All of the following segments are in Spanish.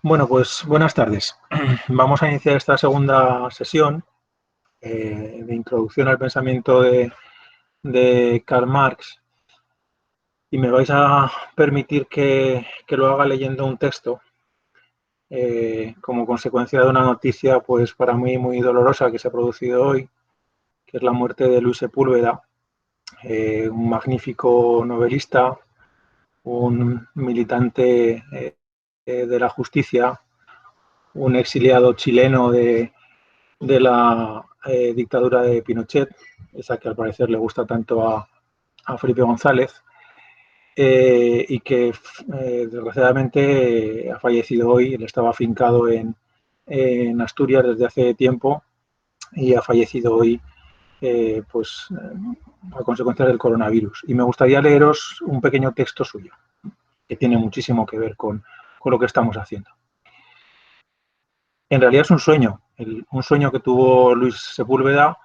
Bueno, pues buenas tardes. Vamos a iniciar esta segunda sesión de introducción al pensamiento de Karl Marx y me vais a permitir que lo haga leyendo un texto como consecuencia de una noticia pues para mí muy dolorosa que se ha producido hoy, que es la muerte de Luis Sepúlveda, un magnífico novelista, un militante de la justicia, un exiliado chileno de la dictadura de Pinochet, esa que al parecer le gusta tanto a Felipe González, y que desgraciadamente ha fallecido hoy. Él estaba afincado en Asturias desde hace tiempo y ha fallecido hoy a consecuencia del coronavirus. Y me gustaría leeros un pequeño texto suyo, que tiene muchísimo que ver con lo que estamos haciendo. En realidad es un sueño que tuvo Luis Sepúlveda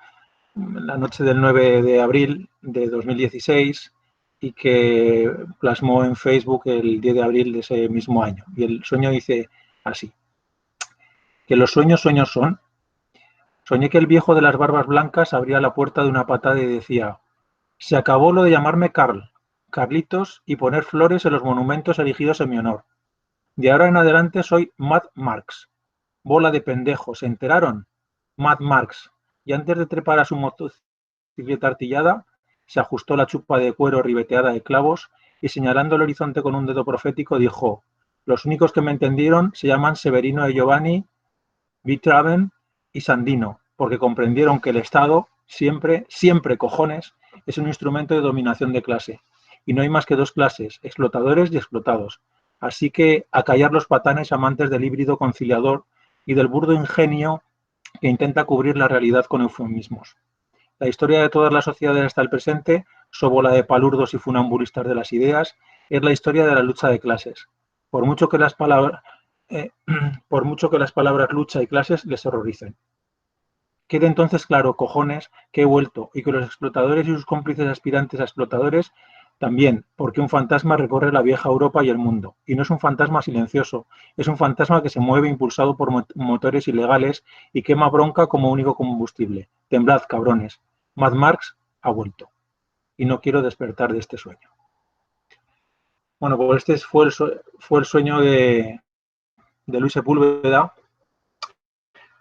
la noche del 9 de abril de 2016 y que plasmó en Facebook el 10 de abril de ese mismo año. Y el sueño dice así, que los sueños sueños son. Soñé que el viejo de las barbas blancas abría la puerta de una patada y decía, se acabó lo de llamarme Carl, Carlitos y poner flores en los monumentos erigidos en mi honor. De ahora en adelante soy Mad Marx. Bola de pendejos, ¿se enteraron? Mad Marx. Y antes de trepar a su motocicleta artillada, se ajustó la chupa de cuero ribeteada de clavos y señalando el horizonte con un dedo profético dijo, los únicos que me entendieron se llaman Severino de Giovanni, Vitraven y Sandino, porque comprendieron que el Estado, siempre, siempre cojones, es un instrumento de dominación de clase. Y no hay más que dos clases, explotadores y explotados. Así que a callar los patanes amantes del híbrido conciliador y del burdo ingenio que intenta cubrir la realidad con eufemismos. La historia de todas las sociedades hasta el presente, sobola de palurdos y funambulistas de las ideas, es la historia de la lucha de clases. Por mucho que las palabras, eh, por mucho que las palabras lucha y clases les horroricen. Quede entonces claro, cojones, que he vuelto y que los explotadores y sus cómplices aspirantes a explotadores también, porque un fantasma recorre la vieja Europa y el mundo. Y no es un fantasma silencioso, es un fantasma que se mueve impulsado por motores ilegales y quema bronca como único combustible. Temblad, cabrones. Mad Marx ha vuelto. Y no quiero despertar de este sueño. Bueno, pues este fue el sueño de Luis Sepúlveda,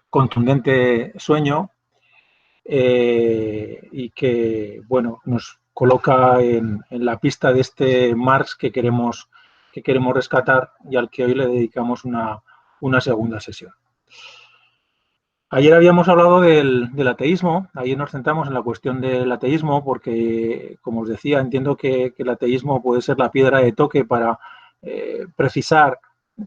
contundente sueño, y que, bueno, nos coloca en la pista de este Marx que queremos rescatar y al que hoy le dedicamos una segunda sesión. Ayer habíamos hablado del ateísmo, ayer nos centramos en la cuestión del ateísmo porque, como os decía, entiendo que el ateísmo puede ser la piedra de toque para precisar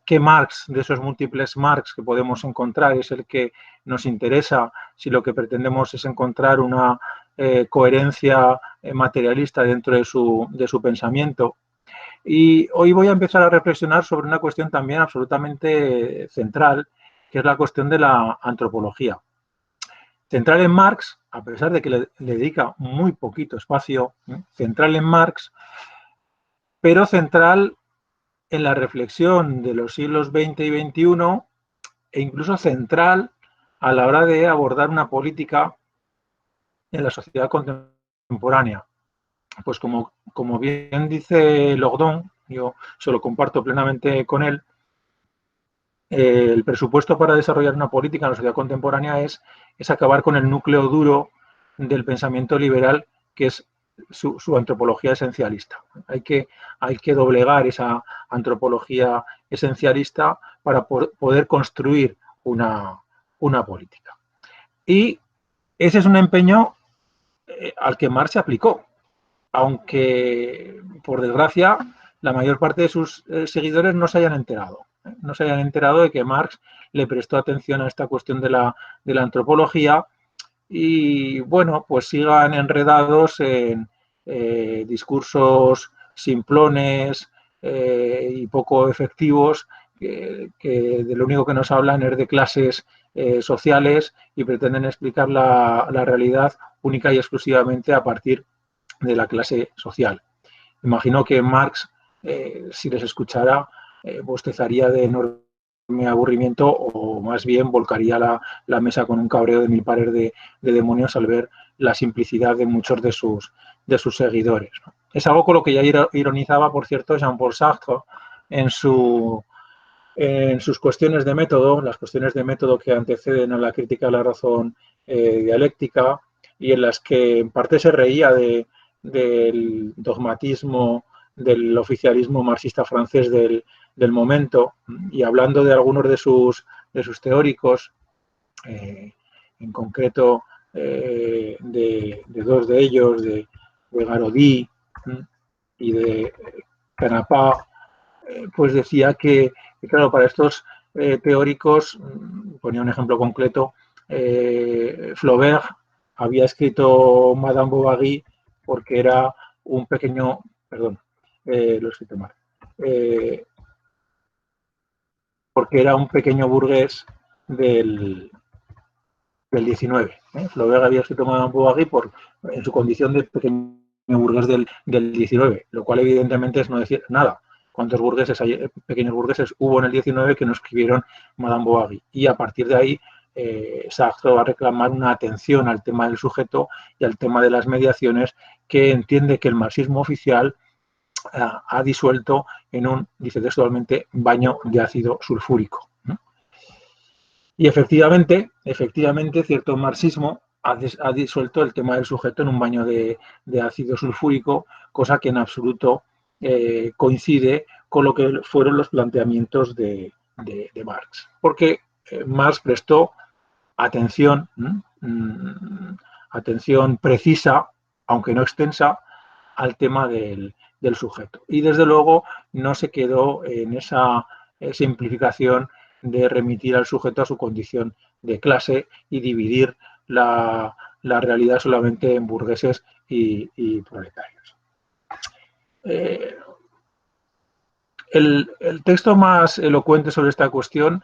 qué Marx, de esos múltiples Marx que podemos encontrar, es el que nos interesa si lo que pretendemos es encontrar una coherencia materialista dentro de su pensamiento. Y hoy voy a empezar a reflexionar sobre una cuestión también absolutamente central, que es la cuestión de la antropología. Central en Marx, a pesar de que le dedica muy poquito espacio, central en Marx, pero central en la reflexión de los siglos XX y XXI e incluso central a la hora de abordar una política en la sociedad contemporánea. Pues como bien dice Lordon, yo se lo comparto plenamente con él, el presupuesto para desarrollar una política en la sociedad contemporánea es acabar con el núcleo duro del pensamiento liberal, que es su antropología esencialista. Hay que doblegar esa antropología esencialista para poder construir una política. Y ese es un empeño al que Marx se aplicó, aunque, por desgracia, la mayor parte de sus seguidores no se hayan enterado. No se hayan enterado de que Marx le prestó atención a esta cuestión de la antropología y, bueno, pues sigan enredados en discursos simplones y poco efectivos que de lo único que nos hablan es de clases sociales y pretenden explicar la realidad única y exclusivamente a partir de la clase social. Imagino que Marx, si les escuchara, bostezaría de enormes mi aburrimiento, o más bien volcaría la mesa con un cabreo de mil pares de demonios al ver la simplicidad de muchos de sus seguidores, ¿no? Es algo con lo que ya ironizaba, por cierto, Jean-Paul Sartre en sus cuestiones de método, las cuestiones de método que anteceden a la crítica a la razón dialéctica, y en las que en parte se reía del dogmatismo, del oficialismo marxista francés del momento, y hablando de algunos de sus teóricos, en concreto de dos de ellos, de Garaudy y de Canapá, pues decía que, claro, para estos teóricos, ponía un ejemplo concreto, Flaubert había escrito Madame Bovary porque era un pequeño, perdón, lo he escrito mal, porque era un pequeño burgués del 19. Flaubert había escrito Madame Bovary en su condición de pequeño burgués del 19, lo cual evidentemente es no decir nada. ¿Cuántos pequeños burgueses hubo en el 19 que no escribieron Madame Bovary? Y a partir de ahí, Sartre va a reclamar una atención al tema del sujeto y al tema de las mediaciones, que entiende que el marxismo oficial ha disuelto en un, dice textualmente, baño de ácido sulfúrico. Y efectivamente, cierto marxismo ha disuelto el tema del sujeto en un baño de ácido sulfúrico, cosa que en absoluto coincide con lo que fueron los planteamientos de Marx. Porque Marx prestó atención, atención precisa, aunque no extensa, al tema del sujeto. Y desde luego no se quedó en esa simplificación de remitir al sujeto a su condición de clase y dividir la realidad solamente en burgueses y proletarios. El texto más elocuente sobre esta cuestión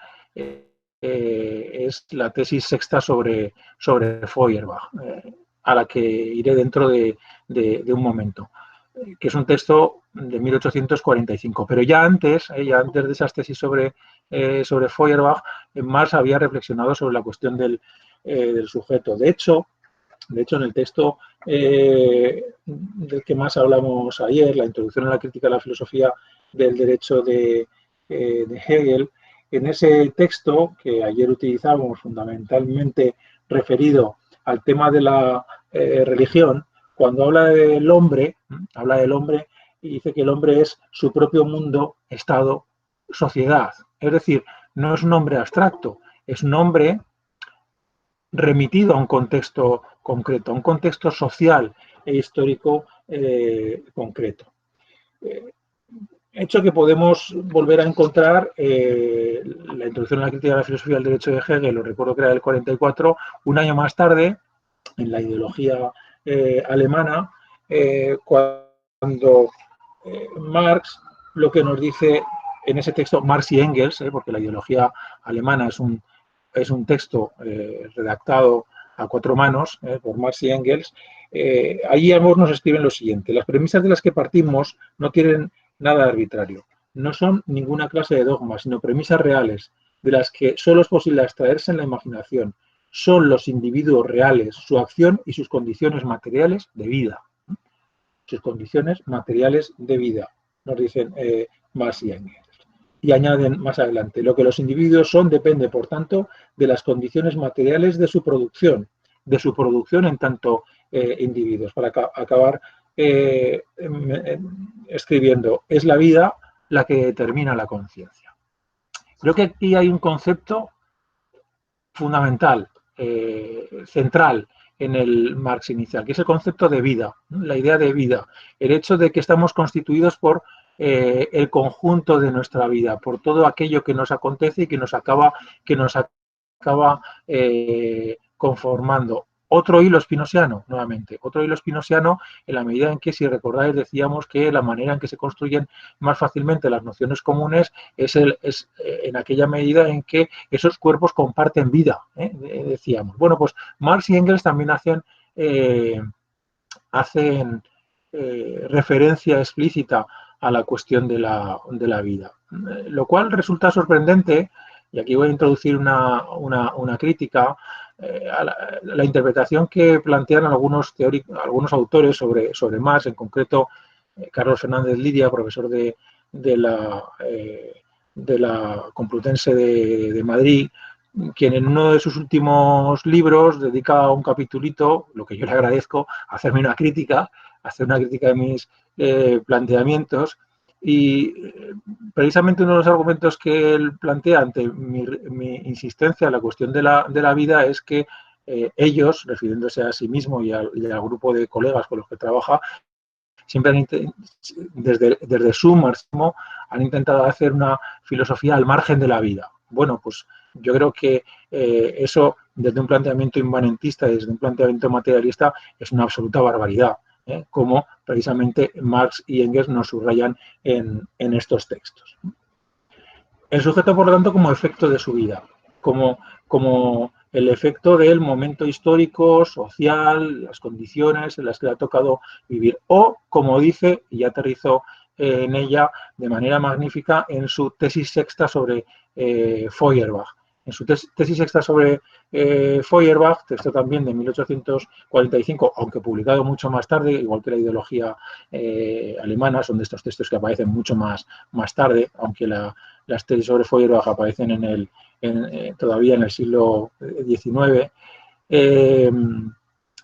es la tesis sexta sobre Feuerbach, a la que iré dentro de un momento, que es un texto de 1845. Pero ya antes de esas tesis sobre Feuerbach, Marx había reflexionado sobre la cuestión del sujeto. De hecho, en el texto del que más hablamos ayer, la introducción a la crítica a la filosofía del derecho de Hegel, en ese texto que ayer utilizamos, fundamentalmente referido al tema de la religión, cuando habla del hombre y dice que el hombre es su propio mundo, estado, sociedad. Es decir, no es un hombre abstracto, es un hombre remitido a un contexto concreto, a un contexto social e histórico concreto. Hecho que podemos volver a encontrar la introducción a la crítica de la filosofía del derecho de Hegel, lo recuerdo que era del 44, un año más tarde, en la ideología alemana, cuando Marx lo que nos dice en ese texto, Marx y Engels, porque la ideología alemana es un texto redactado a cuatro manos por Marx y Engels, allí ambos nos escriben lo siguiente: las premisas de las que partimos no tienen nada arbitrario, no son ninguna clase de dogma, sino premisas reales, de las que solo es posible extraerse en la imaginación. Son los individuos reales, su acción y sus condiciones materiales de vida. Sus condiciones materiales de vida, nos dicen Marx y Engels. Y añaden más adelante: lo que los individuos son depende, por tanto, de las condiciones materiales de su producción en tanto individuos. Para acabar escribiendo: es la vida la que determina la conciencia. Creo que aquí hay un concepto fundamental, central en el Marx inicial, que es el concepto de vida, la idea de vida, el hecho de que estamos constituidos por el conjunto de nuestra vida, por todo aquello que nos acontece y que nos acaba conformando. Otro hilo spinosiano, nuevamente, otro hilo spinosiano, en la medida en que, si recordáis, decíamos que la manera en que se construyen más fácilmente las nociones comunes es en aquella medida en que esos cuerpos comparten vida, decíamos. Bueno, pues Marx y Engels también hacen referencia explícita a la cuestión de la vida, lo cual resulta sorprendente Y aquí voy a introducir una crítica a la interpretación que plantean algunos teóricos, algunos autores sobre Marx, en concreto Carlos Fernández Lidia, profesor de la Complutense de Madrid, quien en uno de sus últimos libros dedica un capitulito, lo que yo le agradezco, a hacerme una crítica, hacer una crítica de mis planteamientos. Y precisamente uno de los argumentos que él plantea ante mi insistencia en la cuestión de la vida es que ellos, refiriéndose a sí mismo y al grupo de colegas con los que trabaja, siempre desde su marxismo han intentado hacer una filosofía al margen de la vida. Bueno, pues yo creo que eso, desde un planteamiento inmanentista, desde un planteamiento materialista, es una absoluta barbaridad, como precisamente Marx y Engels nos subrayan en estos textos. El sujeto, por lo tanto, como efecto de su vida, como el efecto del momento histórico, social, las condiciones en las que le ha tocado vivir, o, como dice, y aterrizó en ella de manera magnífica en su tesis sexta sobre Feuerbach. En su tesis sexta sobre Feuerbach, texto también de 1845, aunque publicado mucho más tarde, igual que la ideología alemana, son de estos textos que aparecen mucho más tarde, aunque las tesis sobre Feuerbach aparecen todavía en el siglo XIX. En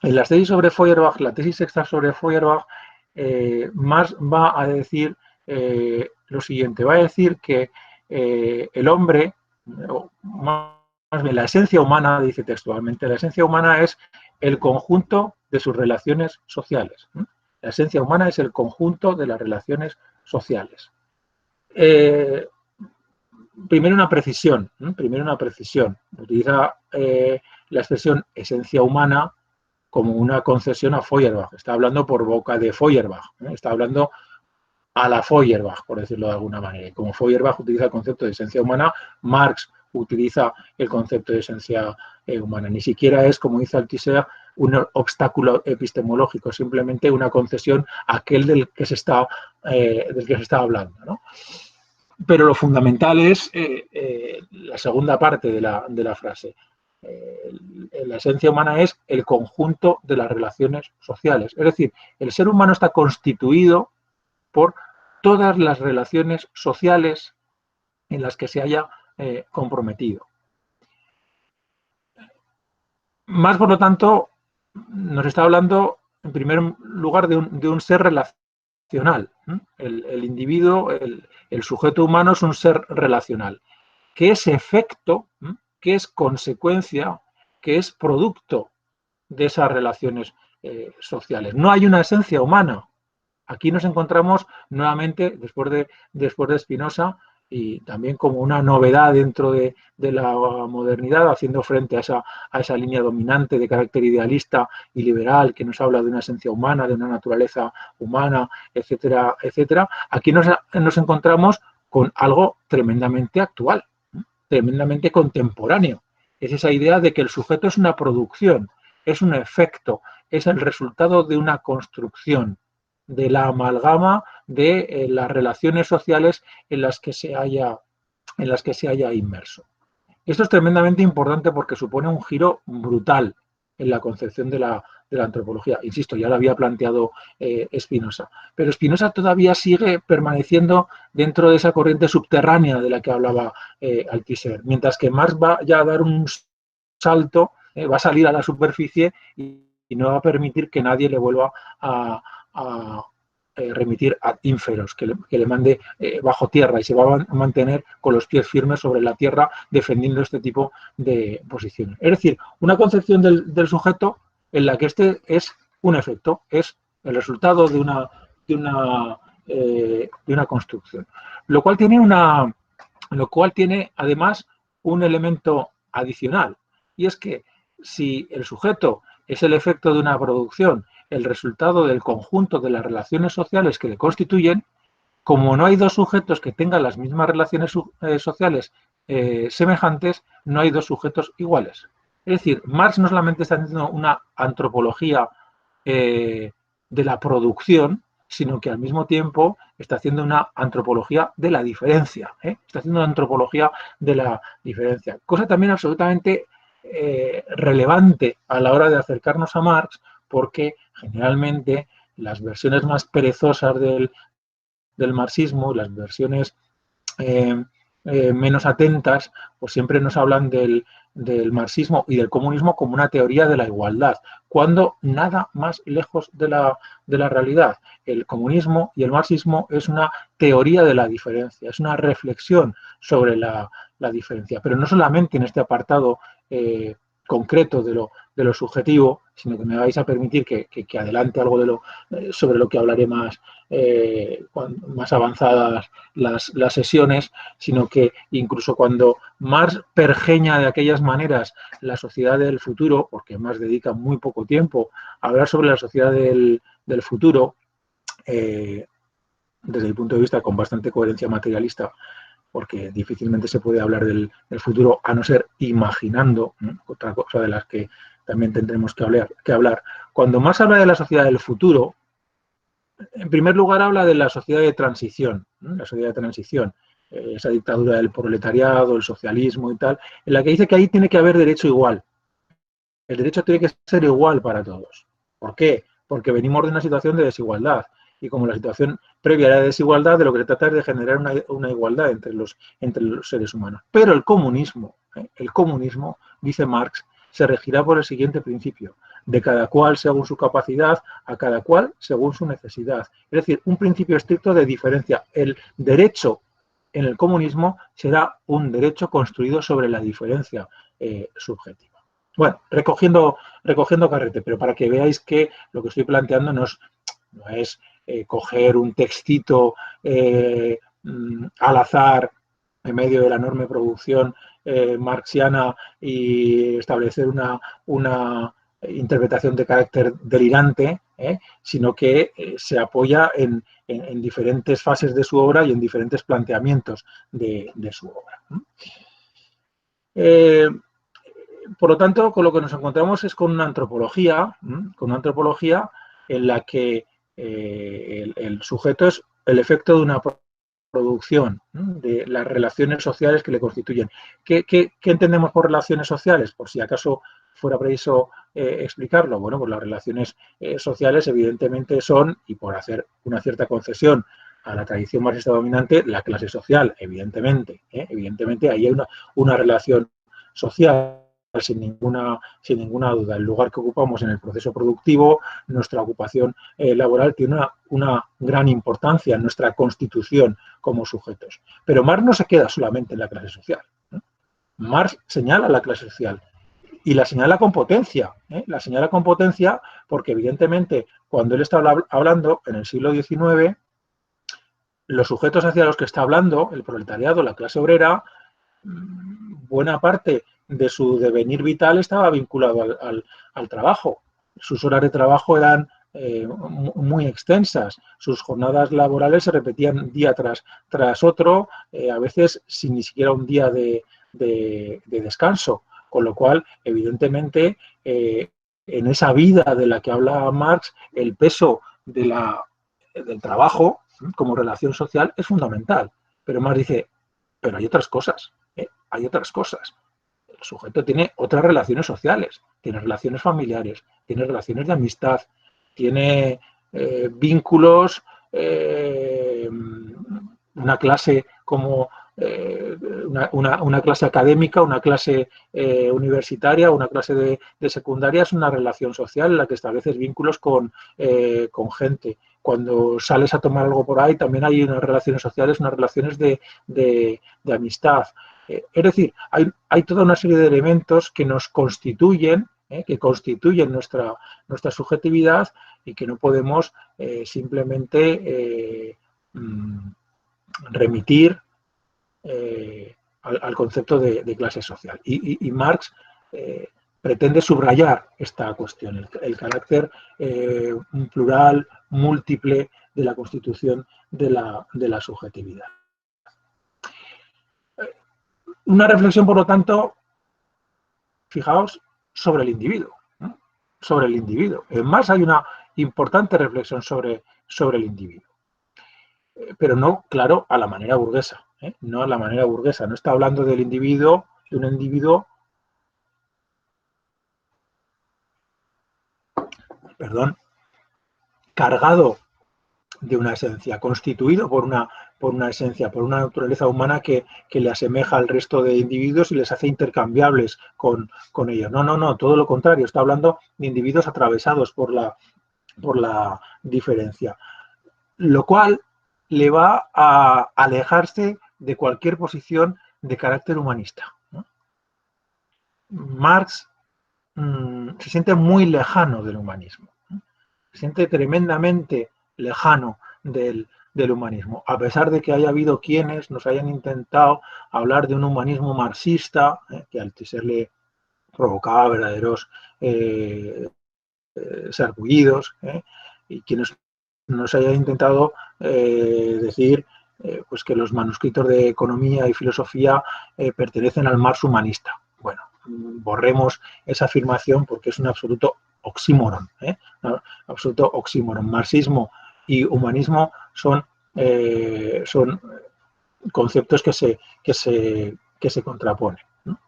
las tesis sobre Feuerbach, la tesis sexta sobre Feuerbach, Marx va a decir lo siguiente, va a decir que el hombre, más bien la esencia humana, dice textualmente, la esencia humana es el conjunto de sus relaciones sociales. La esencia humana es el conjunto de las relaciones sociales. Primero una precisión. Utiliza la expresión esencia humana como una concesión a Feuerbach. Está hablando por boca de Feuerbach. Está hablando a la Feuerbach, por decirlo de alguna manera. Como Feuerbach utiliza el concepto de esencia humana, Marx utiliza el concepto de esencia humana. Ni siquiera es, como dice Althusser, un obstáculo epistemológico, simplemente una concesión a aquel del que se está hablando, ¿no? Pero lo fundamental es la segunda parte de la frase. La esencia humana es el conjunto de las relaciones sociales. Es decir, el ser humano está constituido por todas las relaciones sociales en las que se haya comprometido. Más, por lo tanto, nos está hablando, en primer lugar, de un ser relacional. El individuo, el sujeto humano es un ser relacional, que es efecto, que es consecuencia, que es producto de esas relaciones sociales. No hay una esencia humana. Aquí nos encontramos nuevamente, después de Spinoza, y también como una novedad dentro de la modernidad, haciendo frente a esa línea dominante de carácter idealista y liberal que nos habla de una esencia humana, de una naturaleza humana, etcétera, etcétera. Aquí nos encontramos con algo tremendamente actual, tremendamente contemporáneo. Es esa idea de que el sujeto es una producción, es un efecto, es el resultado de una construcción, de la amalgama de las relaciones sociales en las que se haya inmerso. Esto es tremendamente importante porque supone un giro brutal en la concepción de la antropología. Insisto, ya lo había planteado Spinoza. Pero Spinoza todavía sigue permaneciendo dentro de esa corriente subterránea de la que hablaba Althusser, mientras que Marx va ya a dar un salto, va a salir a la superficie y no va a permitir que nadie le vuelva a remitir ad ínferos, que le mande bajo tierra, y se va a mantener con los pies firmes sobre la tierra defendiendo este tipo de posiciones. Es decir, una concepción del sujeto en la que este es un efecto, es el resultado de una construcción, lo cual tiene además un elemento adicional, y es que si el sujeto es el efecto de una producción, el resultado del conjunto de las relaciones sociales que le constituyen, como no hay dos sujetos que tengan las mismas relaciones sociales semejantes, no hay dos sujetos iguales. Es decir, Marx no solamente está haciendo una antropología de la producción, sino que al mismo tiempo está haciendo una antropología de la diferencia, está haciendo una antropología de la diferencia, cosa también absolutamente relevante a la hora de acercarnos a Marx, porque generalmente las versiones más perezosas del marxismo, las versiones menos atentas, pues siempre nos hablan del marxismo y del comunismo como una teoría de la igualdad, cuando nada más lejos de la realidad. El comunismo y el marxismo es una teoría de la diferencia, es una reflexión sobre la diferencia, pero no solamente en este apartado concreto de lo subjetivo, sino que me vais a permitir que adelante algo sobre lo que hablaré más avanzadas las sesiones, sino que incluso cuando Marx pergeña de aquellas maneras la sociedad del futuro, porque Marx dedica muy poco tiempo a hablar sobre la sociedad del futuro, desde el punto de vista con bastante coherencia materialista, porque difícilmente se puede hablar del futuro a no ser imaginando, ¿no? Otra cosa de las que también tendremos que hablar. Cuando Marx habla de la sociedad del futuro, en primer lugar habla de la sociedad de transición, ¿no? La sociedad de transición, esa dictadura del proletariado, el socialismo y tal, en la que dice que ahí tiene que haber derecho igual. El derecho tiene que ser igual para todos. ¿Por qué? Porque venimos de una situación de desigualdad. Y como la situación previa era de desigualdad, de lo que se trata es de generar una igualdad entre los seres humanos. Pero el comunismo, dice Marx, se regirá por el siguiente principio: de cada cual según su capacidad, a cada cual según su necesidad. Es decir, un principio estricto de diferencia. El derecho en el comunismo será un derecho construido sobre la diferencia subjetiva. Bueno, recogiendo carrete, pero para que veáis que lo que estoy planteando no es coger un textito al azar en medio de la enorme producción marxiana y establecer una interpretación de carácter delirante, sino que se apoya en diferentes fases de su obra y en diferentes planteamientos de su obra. Por lo tanto, con lo que nos encontramos es con una antropología en la que el sujeto es el efecto de una producción, ¿no? De las relaciones sociales que le constituyen. ¿Qué entendemos por relaciones sociales? Por si acaso fuera preciso explicarlo. Bueno, pues las relaciones sociales evidentemente son, y por hacer una cierta concesión a la tradición marxista dominante, la clase social, evidentemente. Evidentemente ahí hay una relación social sin ninguna duda. El lugar que ocupamos en el proceso productivo, nuestra ocupación laboral tiene una gran importancia en nuestra constitución como sujetos. Pero Marx no se queda solamente en la clase social, ¿no? Marx señala la clase social y la señala con potencia. La señala con potencia porque evidentemente cuando él está hablando en el siglo XIX, los sujetos hacia los que está hablando, el proletariado, la clase obrera, buena parte de su devenir vital estaba vinculado al trabajo. Sus horas de trabajo eran muy extensas, sus jornadas laborales se repetían día tras otro, a veces sin ni siquiera un día de descanso, con lo cual, evidentemente, en esa vida de la que habla Marx, el peso del trabajo como relación social es fundamental. Pero Marx dice, pero hay otras cosas, hay otras cosas. El sujeto tiene otras relaciones sociales, tiene relaciones familiares, tiene relaciones de amistad, tiene vínculos, una clase como una clase académica, una clase universitaria, una clase de secundaria, es una relación social en la que estableces vínculos con gente. Cuando sales a tomar algo por ahí, también hay unas relaciones sociales, unas relaciones de amistad. Es decir, hay toda una serie de elementos que nos constituyen, que constituyen nuestra subjetividad y que no podemos simplemente remitir al concepto de clase social. Y Marx pretende subrayar esta cuestión, el carácter plural, múltiple de la constitución de la subjetividad. Una reflexión, por lo tanto, fijaos, sobre el individuo, ¿no? Sobre el individuo. En Marx hay una importante reflexión sobre sobre el individuo. Pero no, claro, a la manera burguesa, no a la manera burguesa. No está hablando del individuo, de un individuo, perdón, cargado de una esencia, constituido por una esencia, por una naturaleza humana que le asemeja al resto de individuos y les hace intercambiables con ellos. No, no, no, todo lo contrario, está hablando de individuos atravesados por la diferencia, lo cual le va a alejarse de cualquier posición de carácter humanista, ¿no? Marx se siente muy lejano del humanismo, ¿no? Se siente tremendamente lejano del humanismo, a pesar de que haya habido quienes nos hayan intentado hablar de un humanismo marxista, que al ser le provocaba verdaderos sarpullidos, y quienes nos hayan intentado decir pues que los manuscritos de economía y filosofía pertenecen al Marx humanista. Bueno, borremos esa afirmación porque es un absoluto oxímoron, un absoluto oxímoron. Marxismo y humanismo son conceptos que se contraponen, ¿no?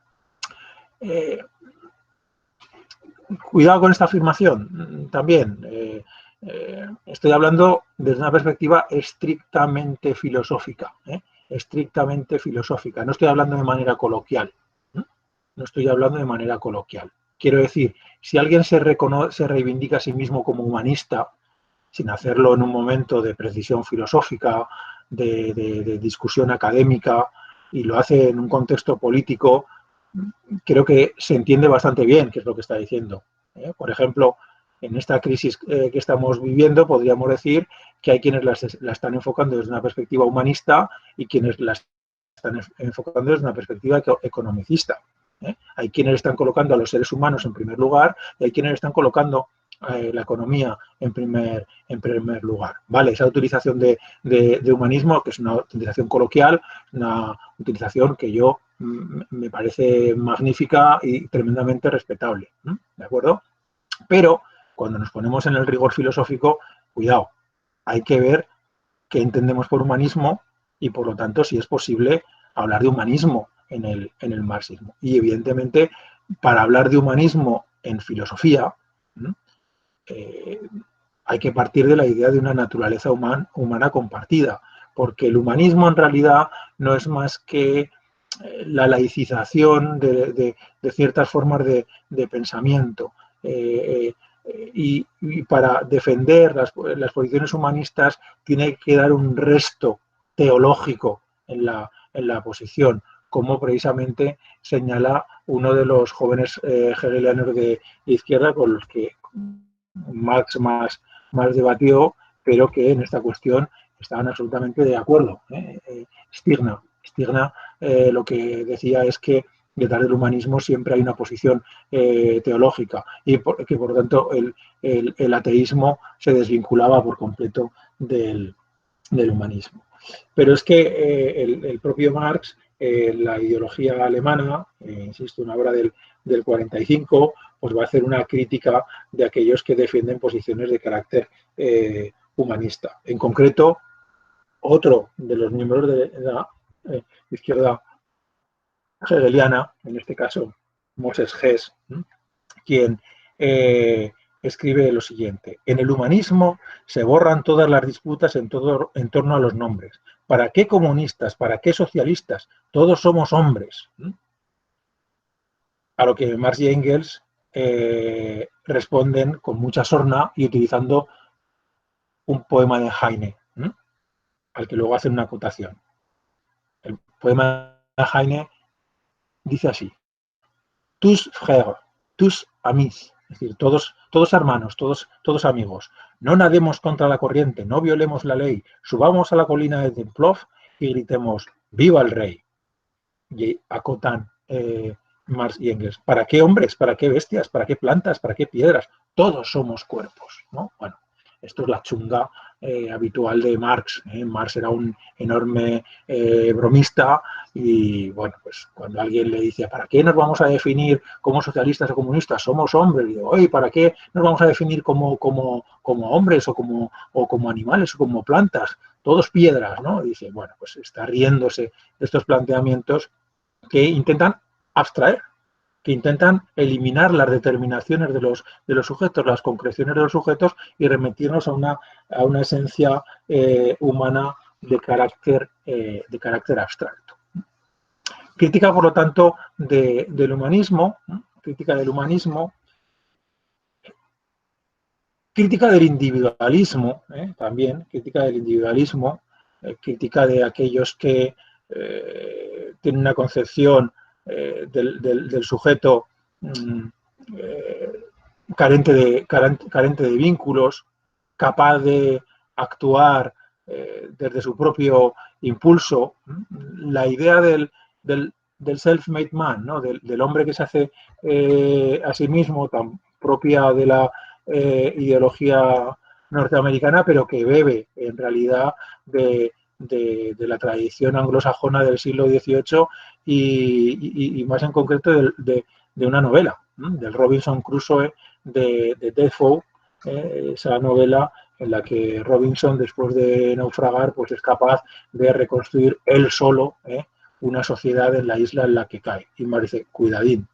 Cuidado con esta afirmación también. Estoy hablando desde una perspectiva estrictamente filosófica, estrictamente filosófica. No estoy hablando de manera coloquial. No estoy hablando de manera coloquial. Quiero decir, si alguien se reivindica a sí mismo como humanista, sin hacerlo en un momento de precisión filosófica, de discusión académica, y lo hace en un contexto político, creo que se entiende bastante bien qué es lo que está diciendo. Por ejemplo, en esta crisis que estamos viviendo, podríamos decir que hay quienes la están enfocando desde una perspectiva humanista y quienes la están enfocando desde una perspectiva economicista. Hay quienes están colocando a los seres humanos en primer lugar y hay quienes están colocando la economía en primer lugar. Vale, esa utilización de humanismo, que es una utilización coloquial, una utilización que yo me parece magnífica y tremendamente respetable, ¿no? ¿De acuerdo? Pero cuando nos ponemos en el rigor filosófico, cuidado, hay que ver qué entendemos por humanismo y, por lo tanto, si es posible hablar de humanismo en el marxismo. Y, evidentemente, para hablar de humanismo en filosofía, hay que partir de la idea de una naturaleza humana compartida, porque el humanismo en realidad no es más que la laicización de ciertas formas de pensamiento. Y para defender las posiciones humanistas tiene que dar un resto teológico en la posición, como precisamente señala uno de los jóvenes hegelianos de izquierda con los que Marx más debatió, pero que en esta cuestión estaban absolutamente de acuerdo. Stirner lo que decía es que detrás del humanismo siempre hay una posición teológica y que por lo tanto el ateísmo se desvinculaba por completo del humanismo. Pero es que el propio Marx, la ideología alemana, insisto, una obra del 45, pues va a hacer una crítica de aquellos que defienden posiciones de carácter humanista. En concreto, otro de los miembros de la izquierda hegeliana, en este caso Moses Hess, quien escribe lo siguiente: en el humanismo se borran todas las disputas en torno a los nombres. ¿Para qué comunistas? ¿Para qué socialistas? Todos somos hombres. A lo que Marx y Engels responden con mucha sorna y utilizando un poema de Heine, al que luego hacen una acotación. El poema de Heine dice así: tous frères, tous amis, es decir, todos hermanos, todos amigos. No nademos contra la corriente, no violemos la ley, subamos a la colina de Templov y gritemos ¡viva el rey! Y acotan Marx y Engels. ¿Para qué hombres? ¿Para qué bestias? ¿Para qué plantas? ¿Para qué piedras? Todos somos cuerpos, ¿no? Bueno, esto es la chunga habitual de Marx. Marx era un enorme bromista y, bueno, pues cuando alguien le dice, ¿para qué nos vamos a definir como socialistas o comunistas? Somos hombres. Y digo, oye, ¿para qué nos vamos a definir como hombres o como animales o como plantas? Todos piedras, ¿no? Y dice, bueno, pues está riéndose de estos planteamientos que intentan abstraer, que intentan eliminar las determinaciones de los sujetos, las concreciones de los sujetos y remitirnos a una esencia humana de carácter abstracto. Crítica, por lo tanto, del humanismo, crítica del humanismo, crítica del individualismo, también, crítica del individualismo, crítica de aquellos que tienen una concepción del sujeto carente de vínculos, capaz de actuar desde su propio impulso. La idea del self-made man, ¿no? del hombre que se hace a sí mismo, tan propia de la ideología norteamericana, pero que bebe en realidad de la tradición anglosajona del siglo XVIII y más en concreto de una novela, del Robinson Crusoe de Defoe, esa novela en la que Robinson, después de naufragar, pues es capaz de reconstruir él solo una sociedad en la isla en la que cae. Y me dice, cuidadín,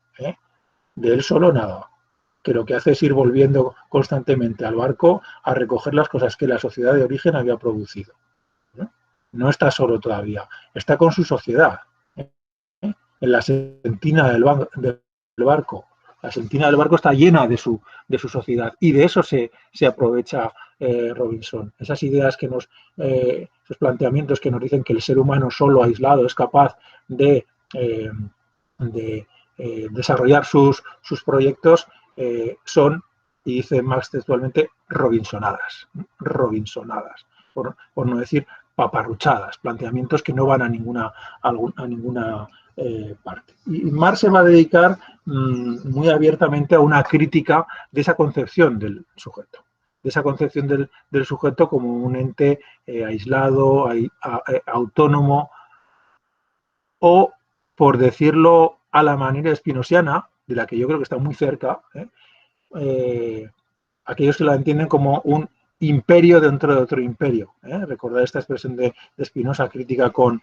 de él solo nada, que lo que hace es ir volviendo constantemente al barco a recoger las cosas que la sociedad de origen había producido. No está solo todavía, está con su sociedad, en la sentina del barco. La sentina del barco está llena de su sociedad y de eso se aprovecha Robinson. Esas ideas que esos planteamientos que nos dicen que el ser humano solo, aislado, es capaz de desarrollar sus proyectos, son, y dice Marx textualmente, robinsonadas, por no decir paparruchadas, planteamientos que no van a ninguna parte. Y Marx se va a dedicar muy abiertamente a una crítica de esa concepción del sujeto, de esa concepción del sujeto como un ente aislado, autónomo, o, por decirlo a la manera espinosiana, de la que yo creo que está muy cerca, aquellos que la entienden como un imperio dentro de otro imperio. Recordad esta expresión de Spinoza crítica con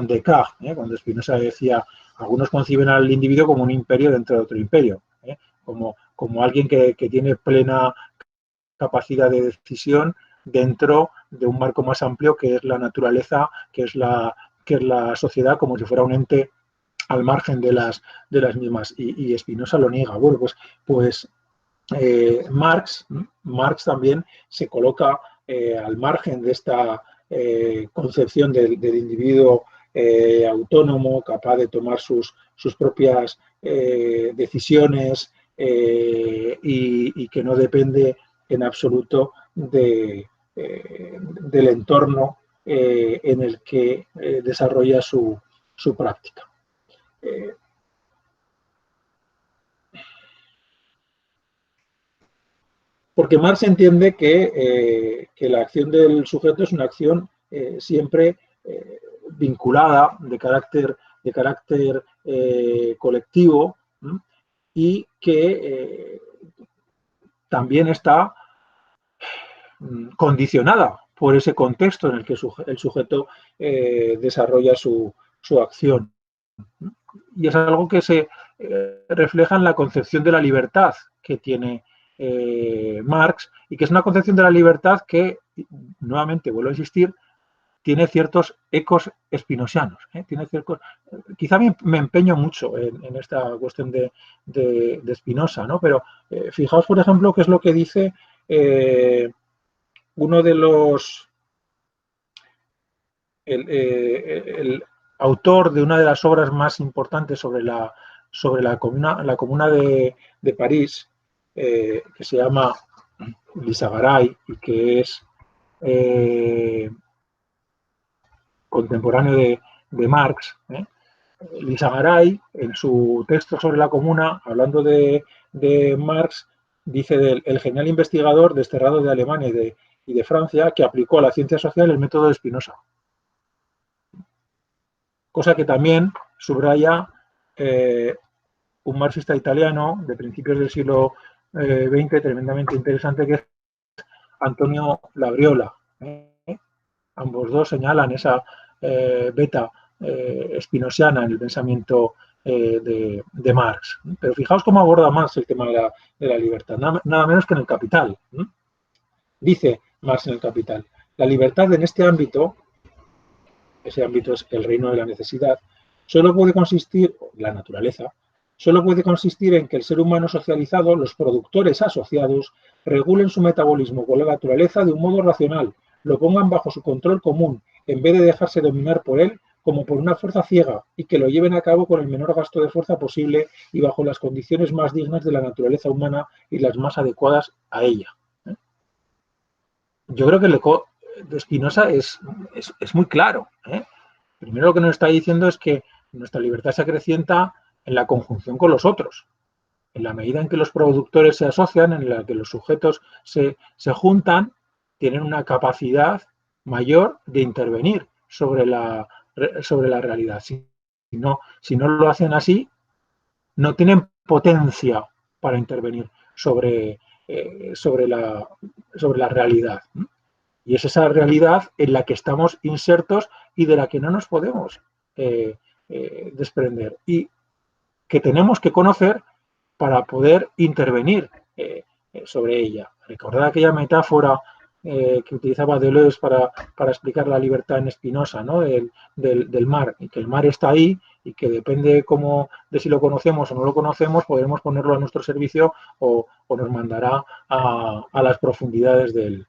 Descartes, cuando Spinoza decía, algunos conciben al individuo como un imperio dentro de otro imperio, como alguien que tiene plena capacidad de decisión dentro de un marco más amplio que es la naturaleza, que es la sociedad, como si fuera un ente al margen de las mismas. Y Spinoza lo niega. Bueno, pues Marx también se coloca al margen de esta concepción del individuo autónomo, capaz de tomar sus propias decisiones y que no depende en absoluto del entorno en el que desarrolla su práctica. Porque Marx entiende que la acción del sujeto es una acción siempre vinculada de carácter colectivo, y que también está condicionada por ese contexto en el que el sujeto desarrolla su acción. Y es algo que se refleja en la concepción de la libertad que tiene Marx, y que es una concepción de la libertad que, nuevamente vuelvo a insistir, tiene ciertos ecos espinosianos. Quizá me empeño mucho en esta cuestión de Spinoza, ¿no? Pero fijaos, por ejemplo, qué es lo que dice uno de los... el autor de una de las obras más importantes sobre la comuna de París, que se llama Lisagaray y que es contemporáneo de Marx. Lisagaray, en su texto sobre la comuna, hablando de Marx, dice el genial investigador desterrado de Alemania y de Francia que aplicó a la ciencia social el método de Spinoza. Cosa que también subraya un marxista italiano de principios del siglo XX, tremendamente interesante, que es Antonio Labriola. Ambos dos señalan esa beta spinosiana en el pensamiento de Marx. Pero fijaos cómo aborda Marx el tema de la libertad, nada menos que en el Capital. Dice Marx en el Capital, la libertad en este ámbito, ese ámbito es el reino de la necesidad, solo puede consistir, la naturaleza, solo puede consistir en que el ser humano socializado, los productores asociados, regulen su metabolismo con la naturaleza de un modo racional, lo pongan bajo su control común, en vez de dejarse dominar por él como por una fuerza ciega, y que lo lleven a cabo con el menor gasto de fuerza posible y bajo las condiciones más dignas de la naturaleza humana y las más adecuadas a ella. Yo creo que el eco de Spinoza es muy claro. Primero lo que nos está diciendo es que nuestra libertad se acrecienta en la conjunción con los otros. En la medida en que los productores se asocian, en la que los sujetos se juntan, tienen una capacidad mayor de intervenir sobre la realidad. Si no lo hacen así, no tienen potencia para intervenir sobre la realidad. Y es esa realidad en la que estamos insertos y de la que no nos podemos desprender. Y que tenemos que conocer para poder intervenir sobre ella. Recordad aquella metáfora que utilizaba Deleuze para explicar la libertad en Spinoza, ¿no? del mar, y que el mar está ahí y que depende de si lo conocemos o no lo conocemos, podremos ponerlo a nuestro servicio o nos mandará a las profundidades del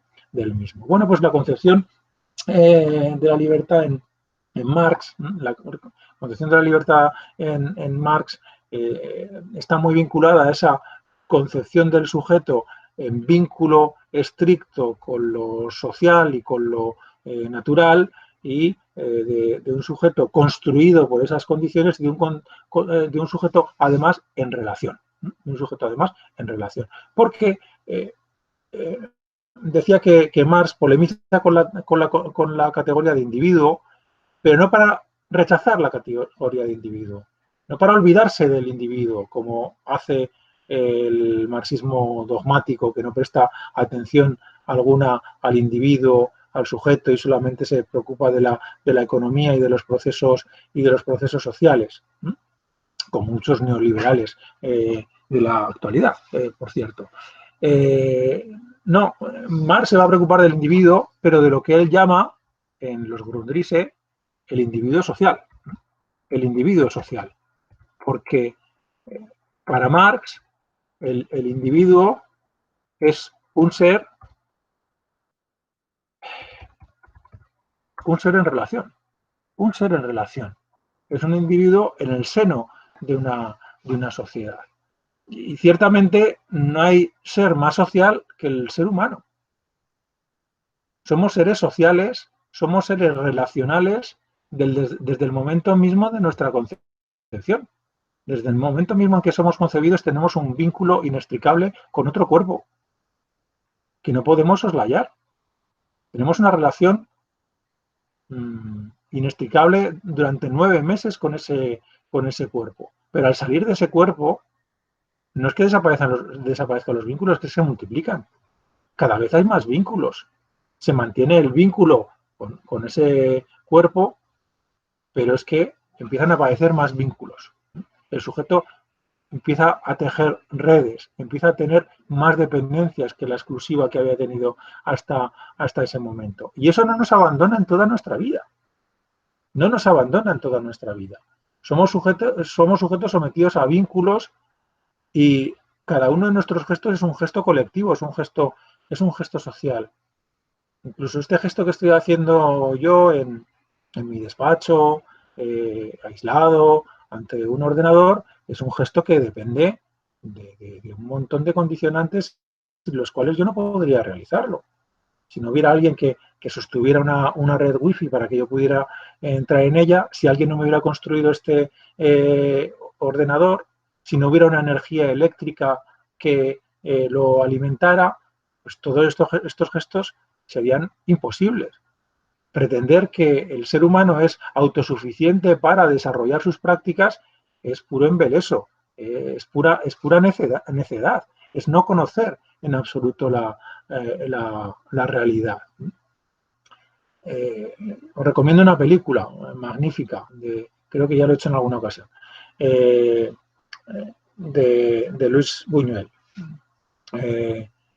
mismo. Bueno, pues la concepción de la libertad en Marx, la concepción de la libertad en Marx está muy vinculada a esa concepción del sujeto en vínculo estricto con lo social y con lo natural, y de un sujeto construido por esas condiciones y de un sujeto además en relación. De un sujeto además en relación. Porque decía que Marx polemiza con la categoría de individuo, pero no para rechazar la categoría de individuo, no para olvidarse del individuo, como hace el marxismo dogmático, que no presta atención alguna al individuo, al sujeto, y solamente se preocupa de la economía y de los procesos sociales, como muchos neoliberales de la actualidad, por cierto. No, Marx se va a preocupar del individuo, pero de lo que él llama, en los Grundrisse, el individuo social. El individuo social. Porque para Marx, el individuo es un ser en relación. Un ser en relación. Es un individuo en el seno de una sociedad. Y ciertamente no hay ser más social que el ser humano. Somos seres sociales, somos seres relacionales desde el momento mismo de nuestra concepción. Desde el momento mismo en que somos concebidos tenemos un vínculo inextricable con otro cuerpo que no podemos soslayar. Tenemos una relación inextricable durante 9 meses con ese cuerpo. Pero al salir de ese cuerpo, no es que desaparezcan los vínculos, es que se multiplican. Cada vez hay más vínculos. Se mantiene el vínculo con ese cuerpo, pero es que empiezan a aparecer más vínculos. El sujeto empieza a tejer redes, empieza a tener más dependencias que la exclusiva que había tenido hasta ese momento. Y eso no nos abandona en toda nuestra vida. No nos abandona en toda nuestra vida. Somos sujetos sometidos a vínculos, y cada uno de nuestros gestos es un gesto colectivo, es un gesto social. Incluso este gesto que estoy haciendo yo en mi despacho, aislado, ante un ordenador, es un gesto que depende de un montón de condicionantes sin los cuales yo no podría realizarlo. Si no hubiera alguien que sostuviera una red wifi para que yo pudiera entrar en ella, si alguien no me hubiera construido este ordenador, si no hubiera una energía eléctrica que lo alimentara, pues todos estos gestos serían imposibles. Pretender que el ser humano es autosuficiente para desarrollar sus prácticas es puro embeleso, es pura necedad, es no conocer en absoluto la realidad. Os recomiendo una película magnífica, creo que ya lo he hecho en alguna ocasión, de Luis Buñuel,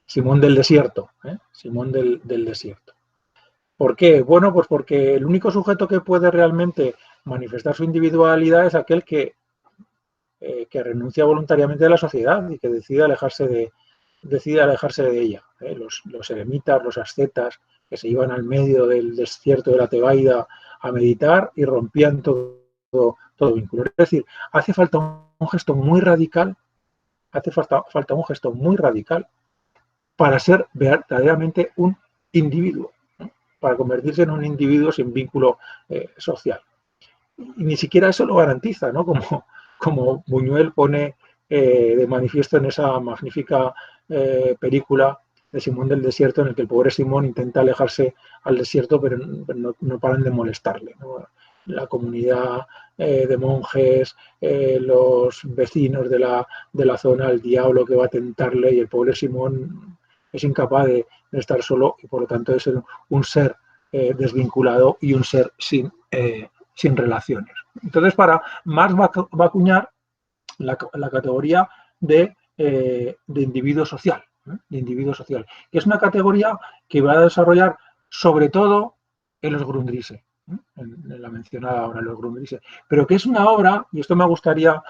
Simón del Desierto, Simón del Desierto. ¿Por qué? Bueno, pues porque el único sujeto que puede realmente manifestar su individualidad es aquel que renuncia voluntariamente a la sociedad y que decide alejarse de ella. Los eremitas, los ascetas, que se iban al medio del desierto de la Tebaida a meditar y rompían todo vínculo. Es decir, hace falta un gesto muy radical, para ser verdaderamente un individuo, ¿no? Para convertirse en un individuo sin vínculo social. Y ni siquiera eso lo garantiza, ¿no? Como Buñuel pone de manifiesto en esa magnífica película de Simón del Desierto, en el que el pobre Simón intenta alejarse al desierto, pero no paran de molestarle, ¿no? La comunidad de monjes, los vecinos de la zona, el diablo que va a tentarle, y el pobre Simón es incapaz de estar solo y por lo tanto de ser un ser desvinculado y un ser sin relaciones. Entonces, Marx va a acuñar la categoría de individuo social, que es una categoría que va a desarrollar sobre todo en los Grundrisse, en la mencionada ahora, en los Grundrisse, pero que es una obra, y esto me gustaría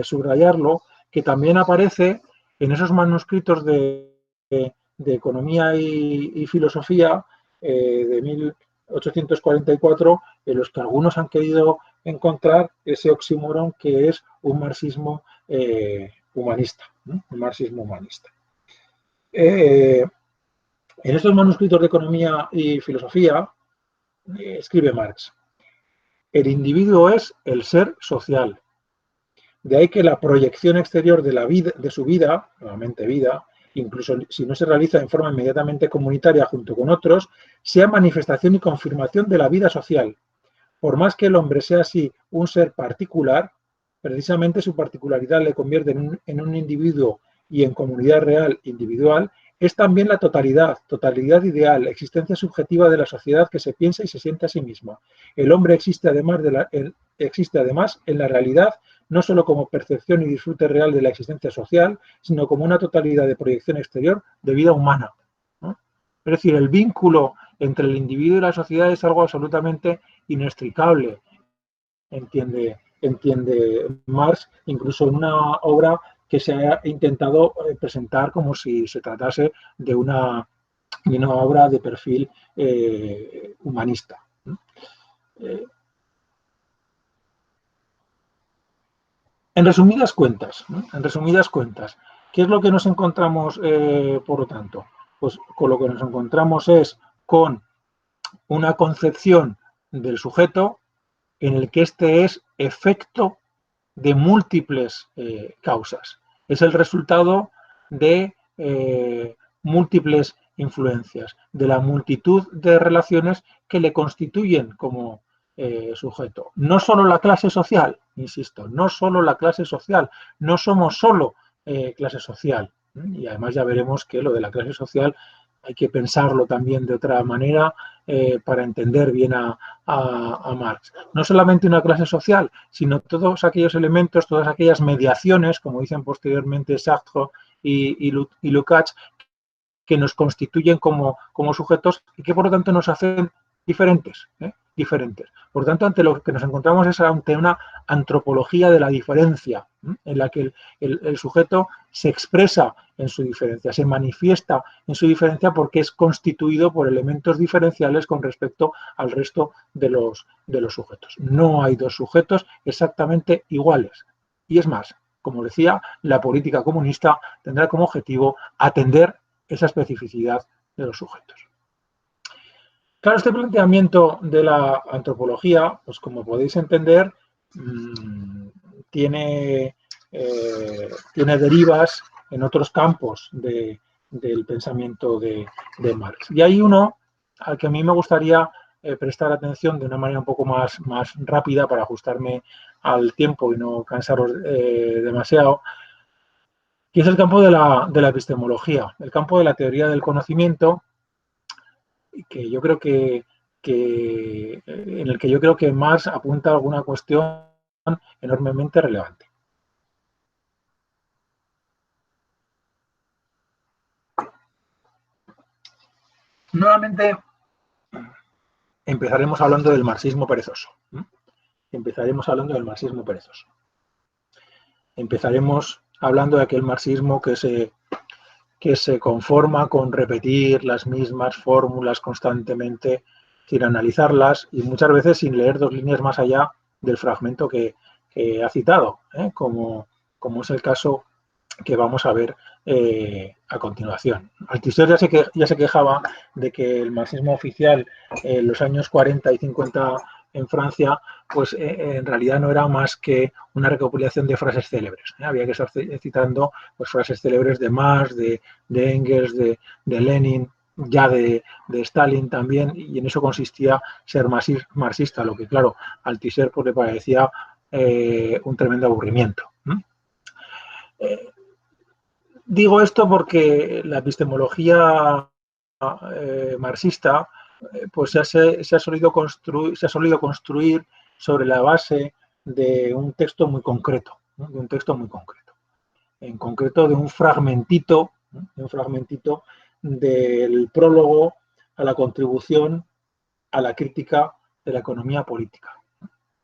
subrayarlo, que también aparece en esos manuscritos de economía y filosofía de 1844, en los que algunos han querido encontrar ese oxímoron que es un marxismo humanista, ¿no? Un marxismo humanista. En estos manuscritos de economía y filosofía escribe Marx: el individuo es el ser social. De ahí que la proyección exterior de la vida, de su vida, nuevamente vida, incluso si no se realiza en forma inmediatamente comunitaria junto con otros, sea manifestación y confirmación de la vida social. Por más que el hombre sea así un ser particular, precisamente su particularidad le convierte en un individuo y en comunidad real individual, es también la totalidad ideal, existencia subjetiva de la sociedad que se piensa y se siente a sí misma. El hombre existe además en la realidad no solo como percepción y disfrute real de la existencia social, sino como una totalidad de proyección exterior de vida humana, ¿no? Es decir, el vínculo entre el individuo y la sociedad es algo absolutamente inextricable, entiende Marx, incluso en una obra que se ha intentado presentar como si se tratase de una obra de perfil humanista. En resumidas cuentas, ¿qué es lo que nos encontramos, por lo tanto? Pues con lo que nos encontramos es con una concepción del sujeto en el que este es efecto de múltiples causas. Es el resultado de múltiples influencias, de la multitud de relaciones que le constituyen como sujeto. No solo la clase social, insisto, no solo la clase social, no somos solo clase social. Y además ya veremos que lo de la clase social hay que pensarlo también de otra manera para entender bien a Marx. No solamente una clase social, sino todos aquellos elementos, todas aquellas mediaciones, como dicen posteriormente Sartre y Lukács, que nos constituyen como sujetos y que por lo tanto nos hacen diferentes. Por lo tanto, ante lo que nos encontramos es ante una antropología de la diferencia, en la que el sujeto se expresa en su diferencia, se manifiesta en su diferencia porque es constituido por elementos diferenciales con respecto al resto de los sujetos. No hay dos sujetos exactamente iguales. Y es más, como decía, la política comunista tendrá como objetivo atender esa especificidad de los sujetos. Claro, este planteamiento de la antropología, pues como podéis entender, tiene derivas en otros campos del pensamiento de Marx. Y hay uno al que a mí me gustaría prestar atención de una manera un poco más rápida para ajustarme al tiempo y no cansaros demasiado, que es el campo de la epistemología, el campo de la teoría del conocimiento, que yo creo en el que yo creo que Marx apunta a alguna cuestión enormemente relevante. Nuevamente empezaremos hablando del marxismo perezoso. Empezaremos hablando del marxismo perezoso. Empezaremos hablando de aquel marxismo que se conforma con repetir las mismas fórmulas constantemente, sin analizarlas y muchas veces sin leer 2 líneas más allá del fragmento que ha citado, como es el caso que vamos a ver a continuación. Althusser ya se quejaba de que el marxismo oficial en los años 40 y 50 en Francia, pues en realidad no era más que una recopilación de frases célebres. Había que estar citando pues, frases célebres de Marx, de Engels, de Lenin, ya de Stalin también, y en eso consistía ser marxista, lo que claro, a Althusser pues, le parecía un tremendo aburrimiento. Digo esto porque la epistemología marxista pues se ha solido construir sobre la base de un texto muy concreto, ¿no? De un texto muy concreto. En concreto de un fragmentito del prólogo a la contribución a la crítica de la economía política.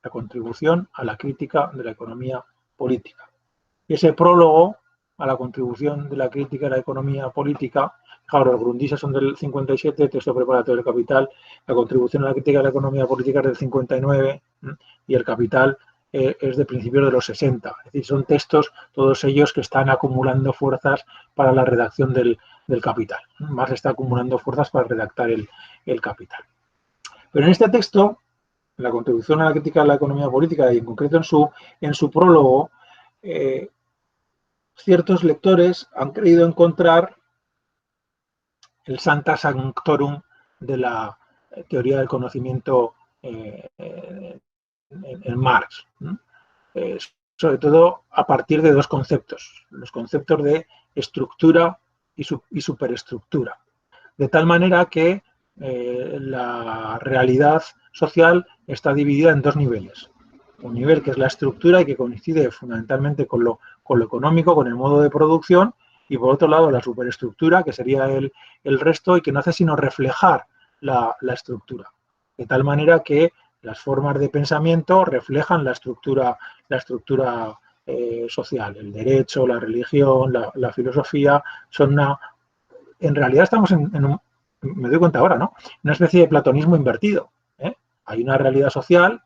La contribución a la crítica de la economía política. Y ese prólogo a la contribución de la crítica a la economía política, claro, los Grundrisse son del 57, texto preparatorio del Capital, la contribución a la crítica de la economía política es del 59 y el Capital es de principios de los 60. Es decir, son textos, todos ellos que están acumulando fuerzas para la redacción del Capital. Marx está acumulando fuerzas para redactar el Capital. Pero en este texto, la contribución a la crítica de la economía política y en concreto en su prólogo, ciertos lectores han querido encontrar el Sancta Sanctorum de la teoría del conocimiento en Marx, sobre todo a partir de 2 conceptos, los conceptos de estructura y superestructura, de tal manera que la realidad social está dividida en 2 niveles. Un nivel que es la estructura y que coincide fundamentalmente con lo económico, con el modo de producción, y por otro lado la superestructura, que sería el resto y que no hace sino reflejar la estructura. De tal manera que las formas de pensamiento reflejan la estructura social. El derecho, la religión, la filosofía, son en realidad estamos me doy cuenta ahora, ¿no? Una especie de platonismo invertido. Hay una realidad social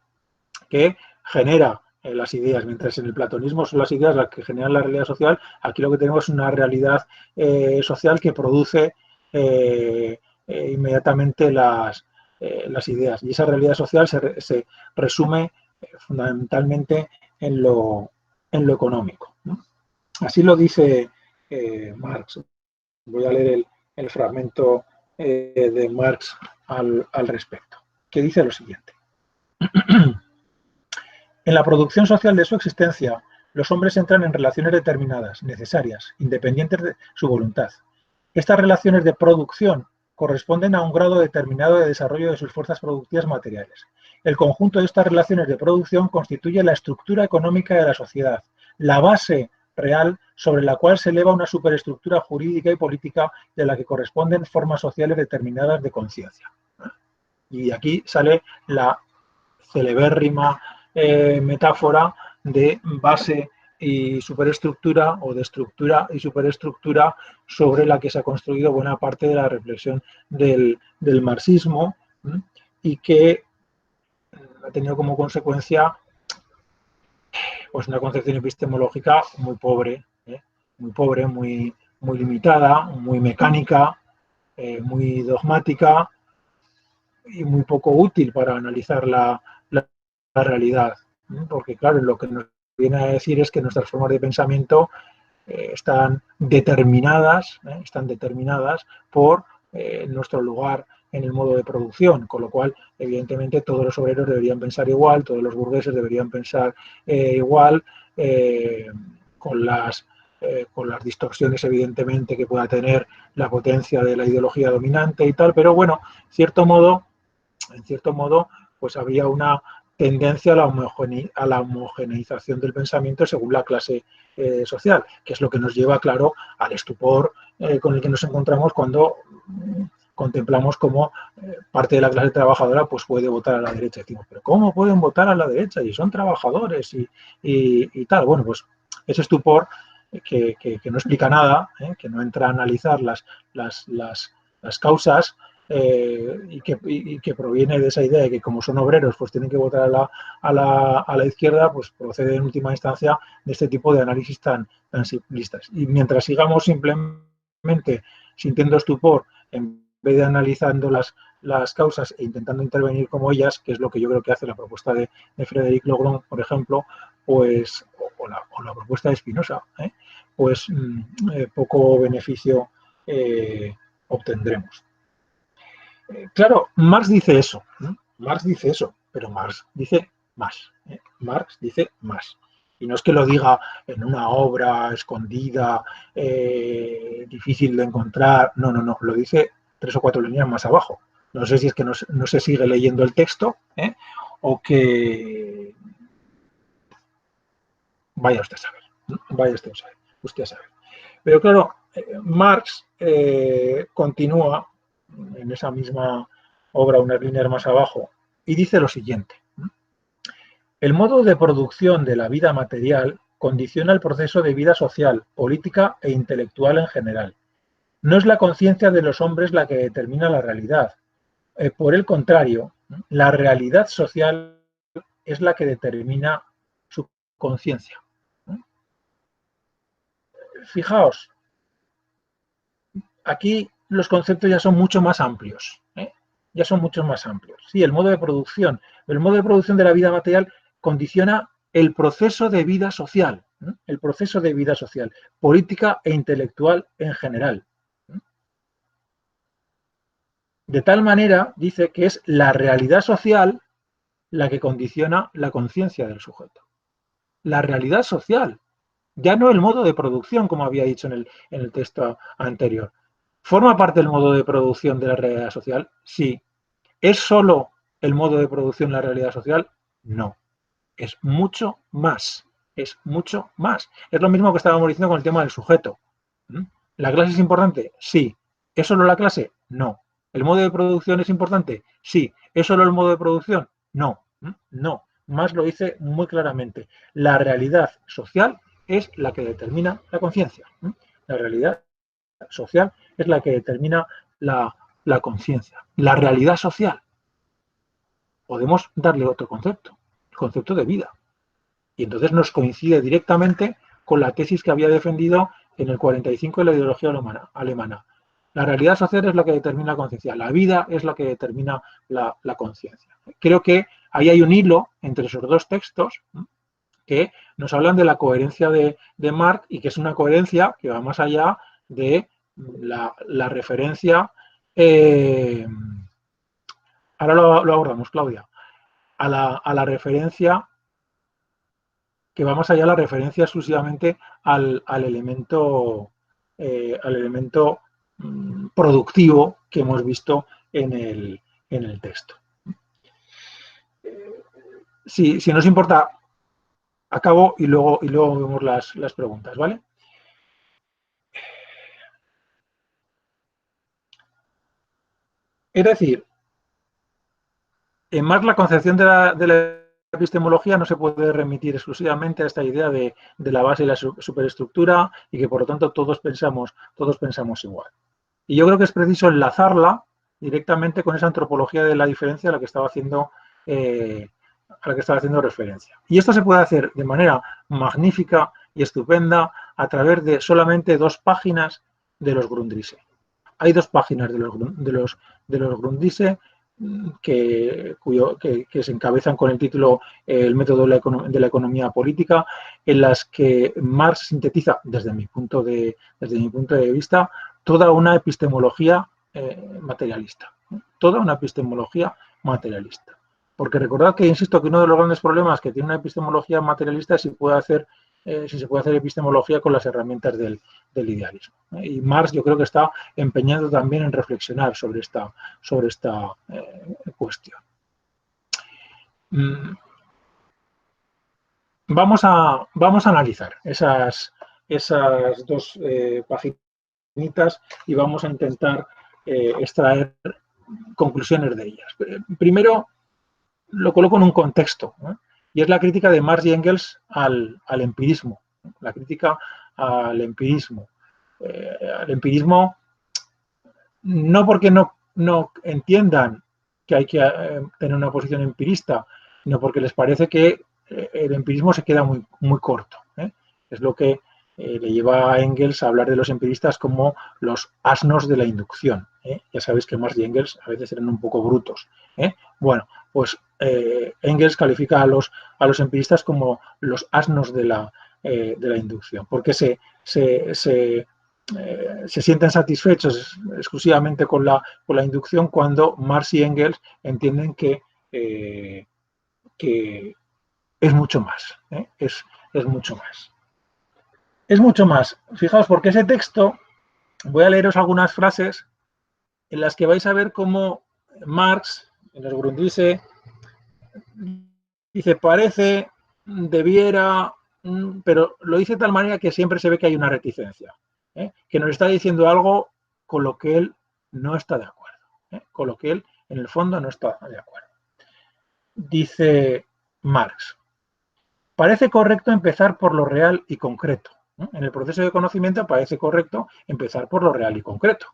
que genera las ideas, mientras en el platonismo son las ideas las que generan la realidad social, aquí lo que tenemos es una realidad social que produce inmediatamente las ideas. Y esa realidad social se resume fundamentalmente en lo económico, ¿no? Así lo dice Marx. Voy a leer el fragmento de Marx al respecto, que dice lo siguiente. En la producción social de su existencia, los hombres entran en relaciones determinadas, necesarias, independientes de su voluntad. Estas relaciones de producción corresponden a un grado determinado de desarrollo de sus fuerzas productivas materiales. El conjunto de estas relaciones de producción constituye la estructura económica de la sociedad, la base real sobre la cual se eleva una superestructura jurídica y política de la que corresponden formas sociales determinadas de conciencia. Y aquí sale la celebérrima metáfora de base y superestructura o de estructura y superestructura sobre la que se ha construido buena parte de la reflexión del marxismo y que ha tenido como consecuencia pues una concepción epistemológica muy pobre, muy limitada, muy mecánica, muy dogmática y muy poco útil para analizar la realidad, porque claro, lo que nos viene a decir es que nuestras formas de pensamiento están determinadas por nuestro lugar en el modo de producción, con lo cual, evidentemente, todos los obreros deberían pensar igual, todos los burgueses deberían pensar igual, con las distorsiones, evidentemente, que pueda tener la potencia de la ideología dominante y tal, pero bueno, en cierto modo, pues había una tendencia a la homogeneización del pensamiento según la clase social, que es lo que nos lleva, claro, al estupor con el que nos encontramos cuando contemplamos cómo parte de la clase trabajadora pues puede votar a la derecha. Decimos, pero ¿cómo pueden votar a la derecha? Y son trabajadores y tal. Bueno, pues ese estupor que no explica nada, que no entra a analizar las causas, y que proviene de esa idea de que como son obreros pues tienen que votar a la izquierda, pues procede en última instancia de este tipo de análisis tan simplistas. Y mientras sigamos simplemente sintiendo estupor en vez de analizando las causas e intentando intervenir como ellas, que es lo que yo creo que hace la propuesta de Frédéric Logron, por ejemplo, pues, o la propuesta de Spinoza, pues poco beneficio obtendremos. Claro, Marx dice eso, pero Marx dice más. Marx dice más. Y no es que lo diga en una obra escondida, difícil de encontrar, no, lo dice 3 o 4 líneas más abajo. No sé si es que no se sigue leyendo el texto, o que vaya usted a saber, vaya usted a saber. Pero claro, Marx continúa en esa misma obra, unas líneas más abajo, y dice lo siguiente: el modo de producción de la vida material condiciona el proceso de vida social, política e intelectual en general. No es la conciencia de los hombres la que determina la realidad. Por el contrario, la realidad social es la que determina su conciencia. Fijaos, aquí los conceptos ya son mucho más amplios. Ya son mucho más amplios. Sí, el modo de producción de la vida material condiciona el proceso de vida social, política e intelectual en general. De tal manera, dice, que es la realidad social la que condiciona la conciencia del sujeto. La realidad social, ya no el modo de producción, como había dicho en el texto anterior. ¿Forma parte del modo de producción de la realidad social? Sí. ¿Es solo el modo de producción la realidad social? No. Es mucho más. Es mucho más. Es lo mismo que estábamos diciendo con el tema del sujeto. ¿La clase es importante? Sí. ¿Es solo la clase? No. ¿El modo de producción es importante? Sí. ¿Es solo el modo de producción? No. No. Más lo dice muy claramente. La realidad social es la que determina la conciencia. La realidad social es la que determina la conciencia. La realidad social. Podemos darle otro concepto, el concepto de vida. Y entonces nos coincide directamente con la tesis que había defendido en el 45 de la ideología alemana. La realidad social es la que determina la conciencia, la vida es la que determina la conciencia. Creo que ahí hay un hilo entre esos dos textos que nos hablan de la coherencia de Marx, y que es una coherencia que va más allá de la referencia, ahora lo abordamos, Claudia, a la referencia que va más allá de la referencia exclusivamente al elemento productivo que hemos visto en el texto. Si nos importa, acabo y luego vemos las preguntas, ¿vale? Es decir, en Marx la concepción de la epistemología no se puede remitir exclusivamente a esta idea de la base y la superestructura, y que por lo tanto todos pensamos igual. Y yo creo que es preciso enlazarla directamente con esa antropología de la diferencia a la que estaba haciendo referencia. Y esto se puede hacer de manera magnífica y estupenda a través de solamente 2 páginas de los Grundrisse. Hay 2 páginas de los Grundrisse que se encabezan con el título El método de la economía política, en las que Marx sintetiza, desde mi punto de vista, toda una epistemología materialista. Toda una epistemología materialista. Porque recordad que, insisto, que uno de los grandes problemas que tiene una epistemología materialista es si se puede hacer epistemología con las herramientas del idealismo. Y Marx, yo creo que está empeñado también en reflexionar sobre esta cuestión. Vamos a analizar esas dos paginitas y vamos a intentar extraer conclusiones de ellas. Primero, lo coloco en un contexto, y es la crítica de Marx y Engels al empirismo. La crítica al empirismo. No porque no entiendan que hay que tener una posición empirista, sino porque les parece que el empirismo se queda muy, muy corto. Es lo que le lleva a Engels a hablar de los empiristas como los asnos de la inducción. Ya sabéis que Marx y Engels a veces eran un poco brutos. Bueno, pues Engels califica a los empiristas como los asnos de la inducción, porque se sienten satisfechos exclusivamente con la inducción cuando Marx y Engels entienden que es mucho más. Es mucho más. Es mucho más. Fijaos, porque ese texto, voy a leeros algunas frases en las que vais a ver cómo Marx, en los Grundrisse, dice, parece, debiera, pero lo dice de tal manera que siempre se ve que hay una reticencia, que nos está diciendo algo con lo que él no está de acuerdo, con lo que él en el fondo no está de acuerdo. Dice Marx, parece correcto empezar por lo real y concreto. En el proceso de conocimiento parece correcto empezar por lo real y concreto.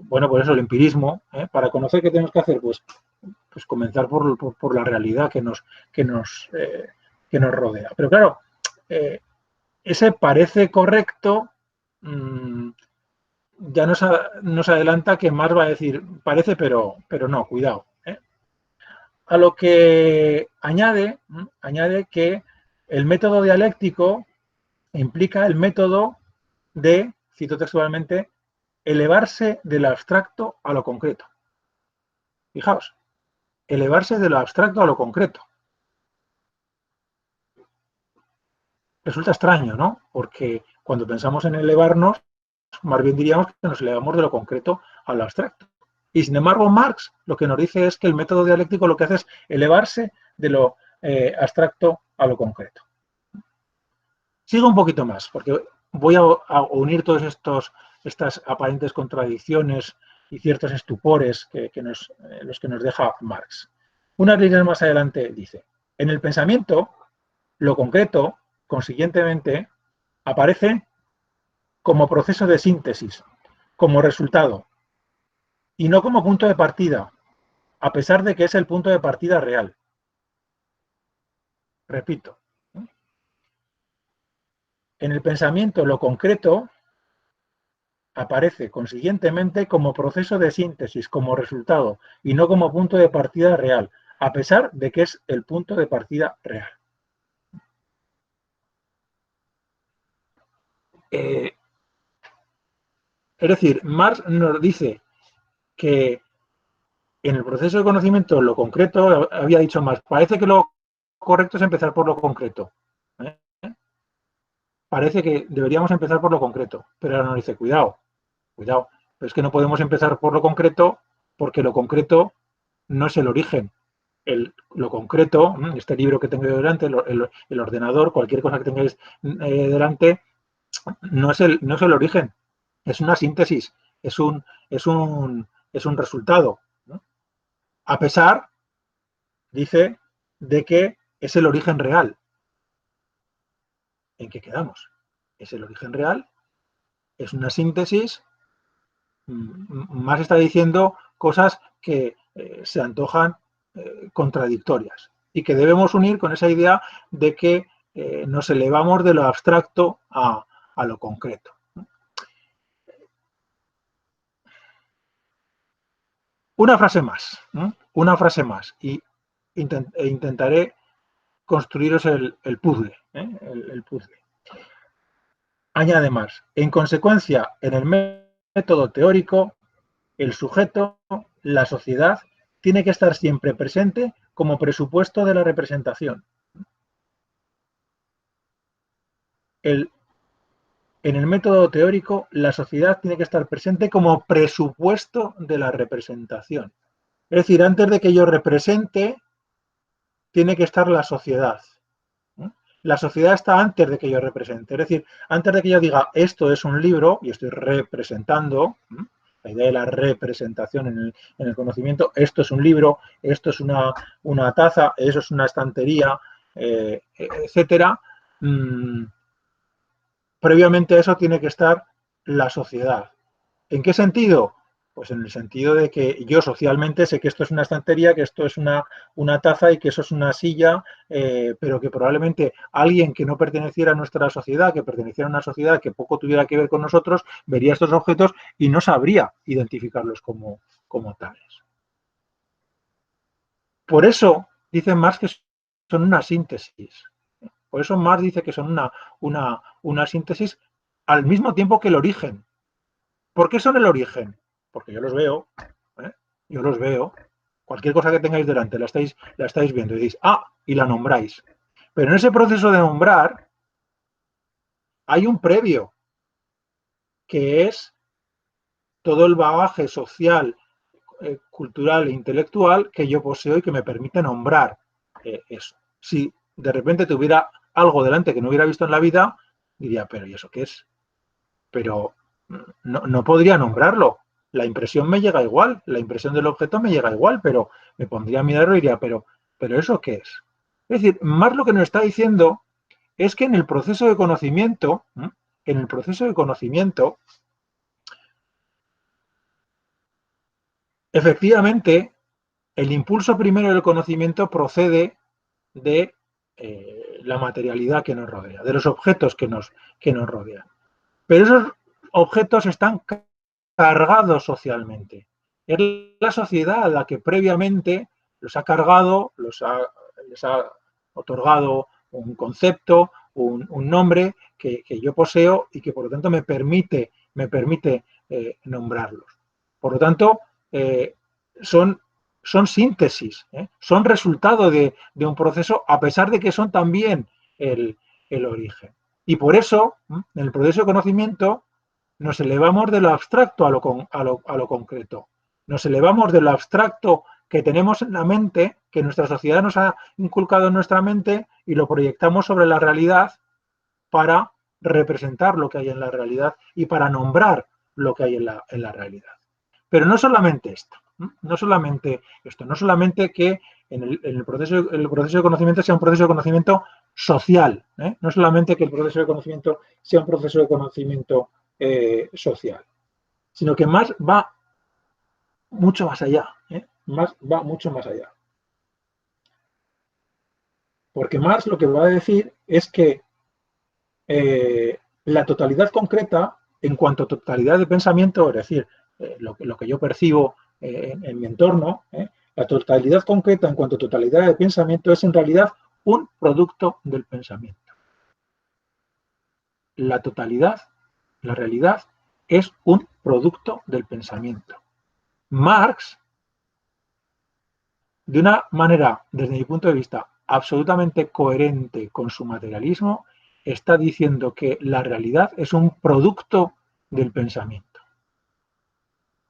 Bueno, por eso el empirismo, para conocer qué tenemos que hacer, pues comenzar por la realidad que nos rodea. Pero claro, ese parece correcto, ya nos adelanta que Marx va a decir, parece, pero no, cuidado. A lo que añade que el método dialéctico implica el método de, cito textualmente, elevarse de lo abstracto a lo concreto. Fijaos, elevarse de lo abstracto a lo concreto. Resulta extraño, ¿no? Porque cuando pensamos en elevarnos, más bien diríamos que nos elevamos de lo concreto a lo abstracto. Y sin embargo, Marx lo que nos dice es que el método dialéctico lo que hace es elevarse de lo abstracto a lo concreto. Sigo un poquito más, porque voy a unir todas estas aparentes contradicciones y ciertos estupores los que nos deja Marx. Unas líneas más adelante dice, en el pensamiento, lo concreto, consiguientemente, aparece como proceso de síntesis, como resultado, y no como punto de partida, a pesar de que es el punto de partida real. Repito, en el pensamiento lo concreto aparece consiguientemente como proceso de síntesis, como resultado, y no como punto de partida real, a pesar de que es el punto de partida real. Es decir, Marx nos dice que en el proceso de conocimiento lo concreto, había dicho Marx, parece que lo correcto es empezar por lo concreto. Parece que deberíamos empezar por lo concreto, pero ahora nos dice, cuidado, pero es que no podemos empezar por lo concreto porque lo concreto no es el origen. Lo concreto, este libro que tengo delante, el ordenador, cualquier cosa que tengáis delante, no es el origen, es una síntesis, es un resultado. ¿No? A pesar, dice, de que es el origen real. ¿En qué quedamos? Es el origen real, es una síntesis, más está diciendo cosas que se antojan contradictorias y que debemos unir con esa idea de que nos elevamos de lo abstracto a lo concreto. Una frase más, ¿no? Una frase más y intentaré construiros el puzzle, el puzzle. Añade más. En consecuencia, en el método teórico, el sujeto, la sociedad, tiene que estar siempre presente como presupuesto de la representación. En el método teórico, la sociedad tiene que estar presente como presupuesto de la representación. Es decir, antes de que yo represente, tiene que estar la sociedad. La sociedad está antes de que yo represente. Es decir, antes de que yo diga esto es un libro y estoy representando, la idea de la representación en el conocimiento, esto es un libro, esto es una taza, eso es una estantería, etcétera. Previamente a eso tiene que estar la sociedad. ¿En qué sentido? Pues en el sentido de que yo socialmente sé que esto es una estantería, que esto es una taza y que eso es una silla, pero que probablemente alguien que no perteneciera a nuestra sociedad, que perteneciera a una sociedad que poco tuviera que ver con nosotros, vería estos objetos y no sabría identificarlos como tales. Por eso dicen Marx que son una síntesis. Por eso Marx dice que son una síntesis al mismo tiempo que el origen. ¿Por qué son el origen? Porque yo los veo, ¿eh? Yo los veo. Cualquier cosa que tengáis delante la estáis viendo y decís, y la nombráis. Pero en ese proceso de nombrar hay un previo, que es todo el bagaje social, cultural e intelectual que yo poseo y que me permite nombrar eso. Si de repente tuviera algo delante que no hubiera visto en la vida, diría, pero ¿y eso qué es? Pero no podría nombrarlo. La impresión me llega igual, la impresión del objeto me llega igual, pero me pondría a mirarlo y diría, pero ¿eso qué es? Es decir, más lo que nos está diciendo es que en el proceso de conocimiento, efectivamente, el impulso primero del conocimiento procede de la materialidad que nos rodea, de los objetos que nos rodean. Pero esos objetos están cargados socialmente. Es la sociedad la que previamente los ha cargado, les ha otorgado un concepto, un nombre que yo poseo y que por lo tanto me permite nombrarlos. Por lo tanto, son síntesis, son resultado de un proceso, a pesar de que son también el origen. Y por eso, en el proceso de conocimiento, nos elevamos de lo abstracto a lo concreto. Nos elevamos de lo abstracto que tenemos en la mente, que nuestra sociedad nos ha inculcado en nuestra mente, y lo proyectamos sobre la realidad para representar lo que hay en la realidad y para nombrar lo que hay en la realidad. Pero no solamente esto, no solamente que en el proceso de conocimiento sea un proceso de conocimiento social, no solamente que el proceso de conocimiento sea un proceso de conocimiento social, sino que más va mucho más allá, va mucho más allá. Porque Marx lo que va a decir es que la totalidad concreta, en cuanto a totalidad de pensamiento, es decir, lo que yo percibo en mi entorno, la totalidad concreta en cuanto a totalidad de pensamiento es en realidad un producto del pensamiento. La totalidad, la realidad, es un producto del pensamiento. Marx, de una manera, desde mi punto de vista, absolutamente coherente con su materialismo, está diciendo que la realidad es un producto del pensamiento.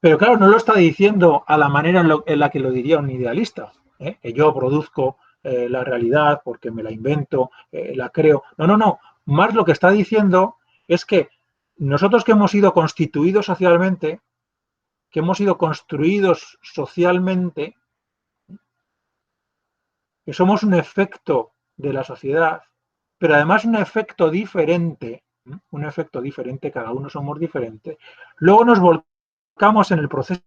Pero claro, no lo está diciendo a la manera en la que lo diría un idealista, que yo produzco la realidad porque me la invento, la creo. No. Más lo que está diciendo es que nosotros que hemos sido constituidos socialmente, que hemos sido construidos socialmente, que somos un efecto de la sociedad, pero además un efecto diferente, cada uno somos diferentes. Luego nos volcamos en el proceso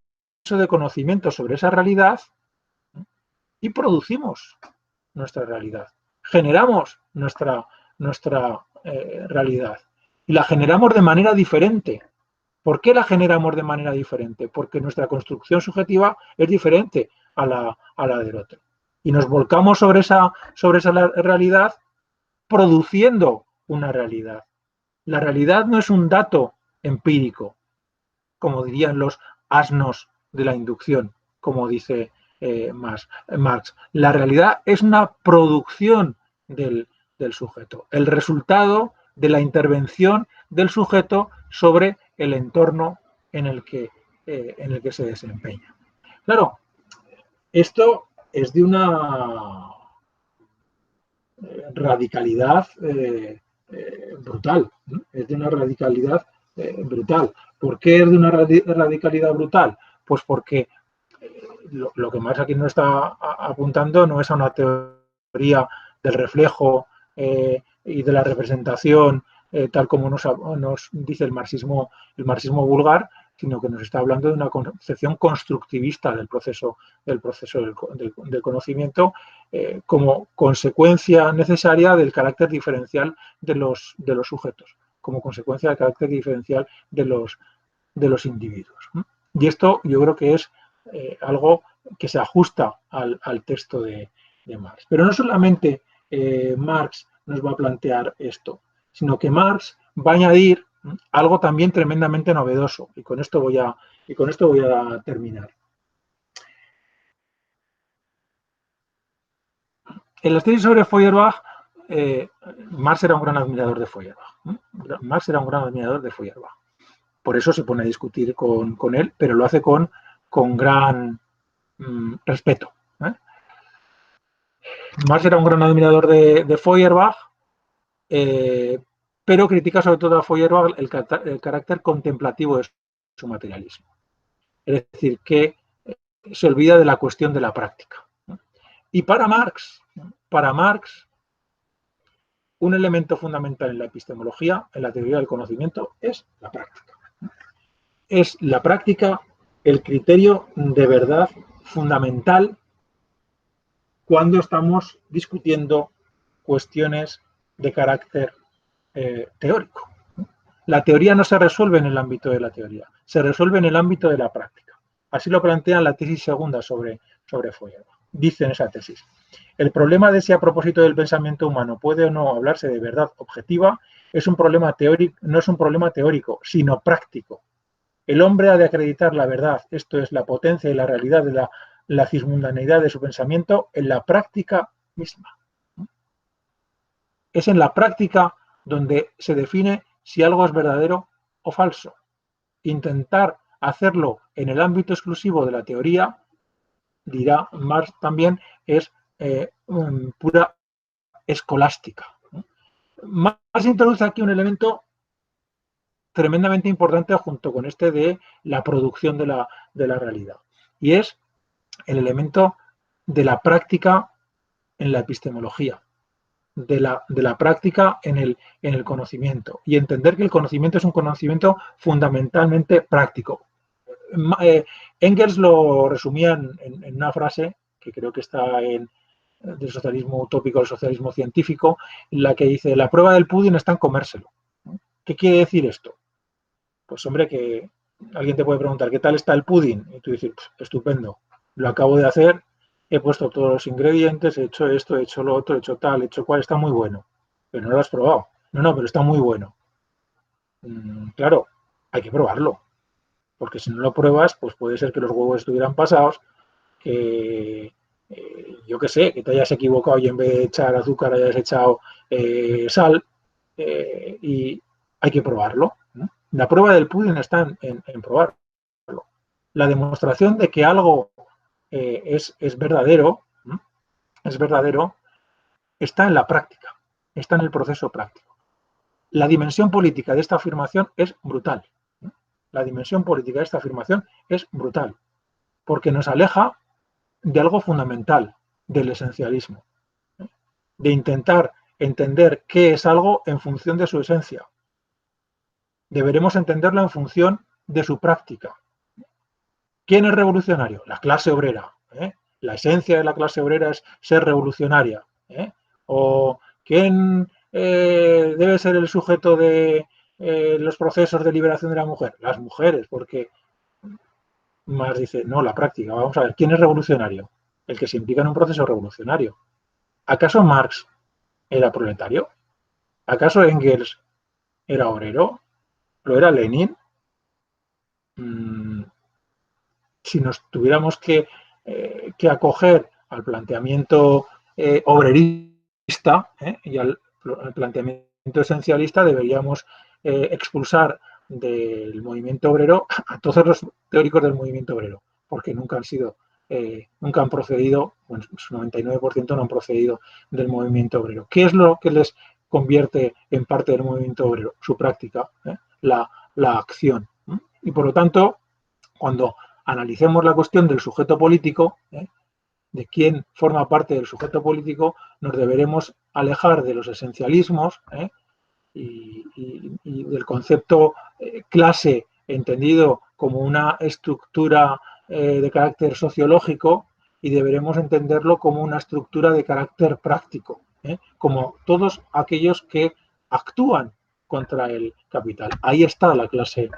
de conocimiento sobre esa realidad y producimos nuestra realidad, generamos nuestra realidad y la generamos de manera diferente. ¿Por qué la generamos de manera diferente? Porque nuestra construcción subjetiva es diferente a la del otro. Y nos volcamos sobre esa realidad produciendo una realidad. La realidad no es un dato empírico, como dirían los asnos de la inducción, como dice Marx. La realidad es una producción del sujeto, el resultado de la intervención del sujeto sobre el entorno en el que se desempeña. Claro, esto es de una radicalidad brutal, ¿no? Es de una radicalidad brutal. ¿Por qué es de una radicalidad brutal? Pues porque lo que Marx aquí nos está apuntando no es a una teoría del reflejo y de la representación tal como nos dice el marxismo vulgar, sino que nos está hablando de una concepción constructivista del proceso del conocimiento como consecuencia necesaria del carácter diferencial de los sujetos, como consecuencia del carácter diferencial de los individuos. Y esto yo creo que es algo que se ajusta al texto de Marx. Pero no solamente Marx nos va a plantear esto, sino que Marx va a añadir algo también tremendamente novedoso, y con esto voy a terminar. En las tesis sobre Feuerbach, Marx era un gran admirador de Feuerbach. Marx era un gran admirador de Feuerbach. Por eso se pone a discutir con él, pero lo hace con gran respeto. Marx era un gran admirador de Feuerbach, pero critica sobre todo a Feuerbach el carácter contemplativo de su materialismo. Es decir, que se olvida de la cuestión de la práctica. Y para Marx, un elemento fundamental en la epistemología, en la teoría del conocimiento, es la práctica. Es la práctica el criterio de verdad fundamental cuando estamos discutiendo cuestiones de carácter teórico. La teoría no se resuelve en el ámbito de la teoría, se resuelve en el ámbito de la práctica. Así lo plantea la tesis segunda sobre Feuerbach. Dice en esa tesis: el problema de si a propósito del pensamiento humano puede o no hablarse de verdad objetiva es un problema teórico, no es un problema teórico, sino práctico. El hombre ha de acreditar la verdad, esto es, la potencia y la realidad de la cismundaneidad de su pensamiento en la práctica misma. Es en la práctica donde se define si algo es verdadero o falso. Intentar hacerlo en el ámbito exclusivo de la teoría, dirá Marx también, es pura escolástica. Marx introduce aquí un elemento tremendamente importante junto con este de la producción de la realidad, y es el elemento de la práctica en la epistemología, de la práctica en el conocimiento, y entender que el conocimiento es un conocimiento fundamentalmente práctico. Engels lo resumía en una frase que creo que está del socialismo utópico al socialismo científico, en la que dice: la prueba del pudding está en comérselo. ¿Qué quiere decir esto? Pues hombre, que alguien te puede preguntar: ¿qué tal está el pudding? Y tú dices: estupendo, lo acabo de hacer, he puesto todos los ingredientes, he hecho esto, he hecho lo otro, he hecho tal, he hecho cual, está muy bueno. Pero no lo has probado. No, pero está muy bueno. Claro, hay que probarlo. Porque si no lo pruebas, pues puede ser que los huevos estuvieran pasados, que yo qué sé, que te hayas equivocado y en vez de echar azúcar hayas echado sal, y hay que probarlo, ¿no? La prueba del pudding está en probarlo. La demostración de que algo es verdadero, ¿no? Es verdadero, está en la práctica, está en el proceso práctico. La dimensión política de esta afirmación es brutal. La dimensión política de esta afirmación es brutal, porque nos aleja de algo fundamental, del esencialismo, de intentar entender qué es algo en función de su esencia. Deberemos entenderlo en función de su práctica. ¿Quién es revolucionario? La clase obrera. La esencia de la clase obrera es ser revolucionaria. ¿O quién debe ser el sujeto de los procesos de liberación de la mujer? Las mujeres, porque Marx dice, no, la práctica. Vamos a ver, ¿quién es revolucionario? El que se implica en un proceso revolucionario. ¿Acaso Marx era proletario? ¿Acaso Engels era obrero? ¿Lo era Lenin? Si nos tuviéramos que acoger al planteamiento obrerista y al planteamiento esencialista, deberíamos expulsar del movimiento obrero a todos los teóricos del movimiento obrero, porque nunca han procedido, bueno, su 99% no han procedido del movimiento obrero. ¿Qué es lo que les convierte en parte del movimiento obrero? Su práctica, la acción. Y por lo tanto, cuando analicemos la cuestión del sujeto político, de quién forma parte del sujeto político, nos deberemos alejar de los esencialismos y del concepto clase entendido como una estructura de carácter sociológico, y deberemos entenderlo como una estructura de carácter práctico, como todos aquellos que actúan contra el capital. Ahí está la clase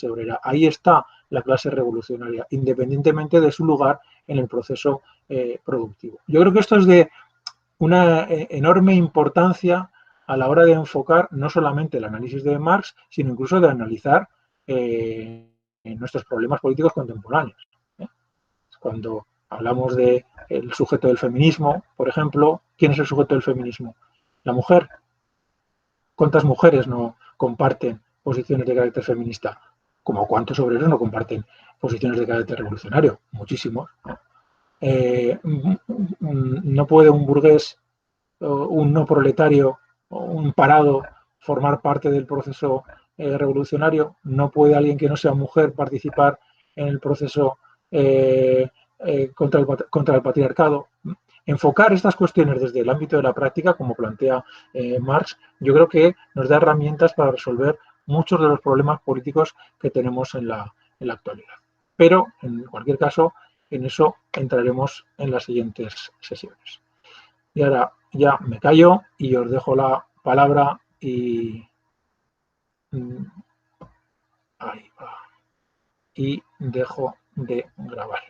obrera, ahí está la clase revolucionaria, independientemente de su lugar en el proceso productivo. Yo creo que esto es de una enorme importancia a la hora de enfocar no solamente el análisis de Marx, sino incluso de analizar nuestros problemas políticos contemporáneos. Cuando hablamos del sujeto del feminismo, por ejemplo, ¿quién es el sujeto del feminismo? La mujer. ¿Cuántas mujeres no comparten posiciones de carácter feminista? Como cuántos obreros no comparten posiciones de carácter revolucionario. Muchísimos. No puede un burgués, un no proletario, un parado formar parte del proceso revolucionario. No puede alguien que no sea mujer participar en el proceso contra el patriarcado. Enfocar estas cuestiones desde el ámbito de la práctica, como plantea Marx, yo creo que nos da herramientas para resolver muchos de los problemas políticos que tenemos en la actualidad. Pero, en cualquier caso, en eso entraremos en las siguientes sesiones. Y ahora ya me callo y os dejo la palabra ahí va. Y dejo de grabar.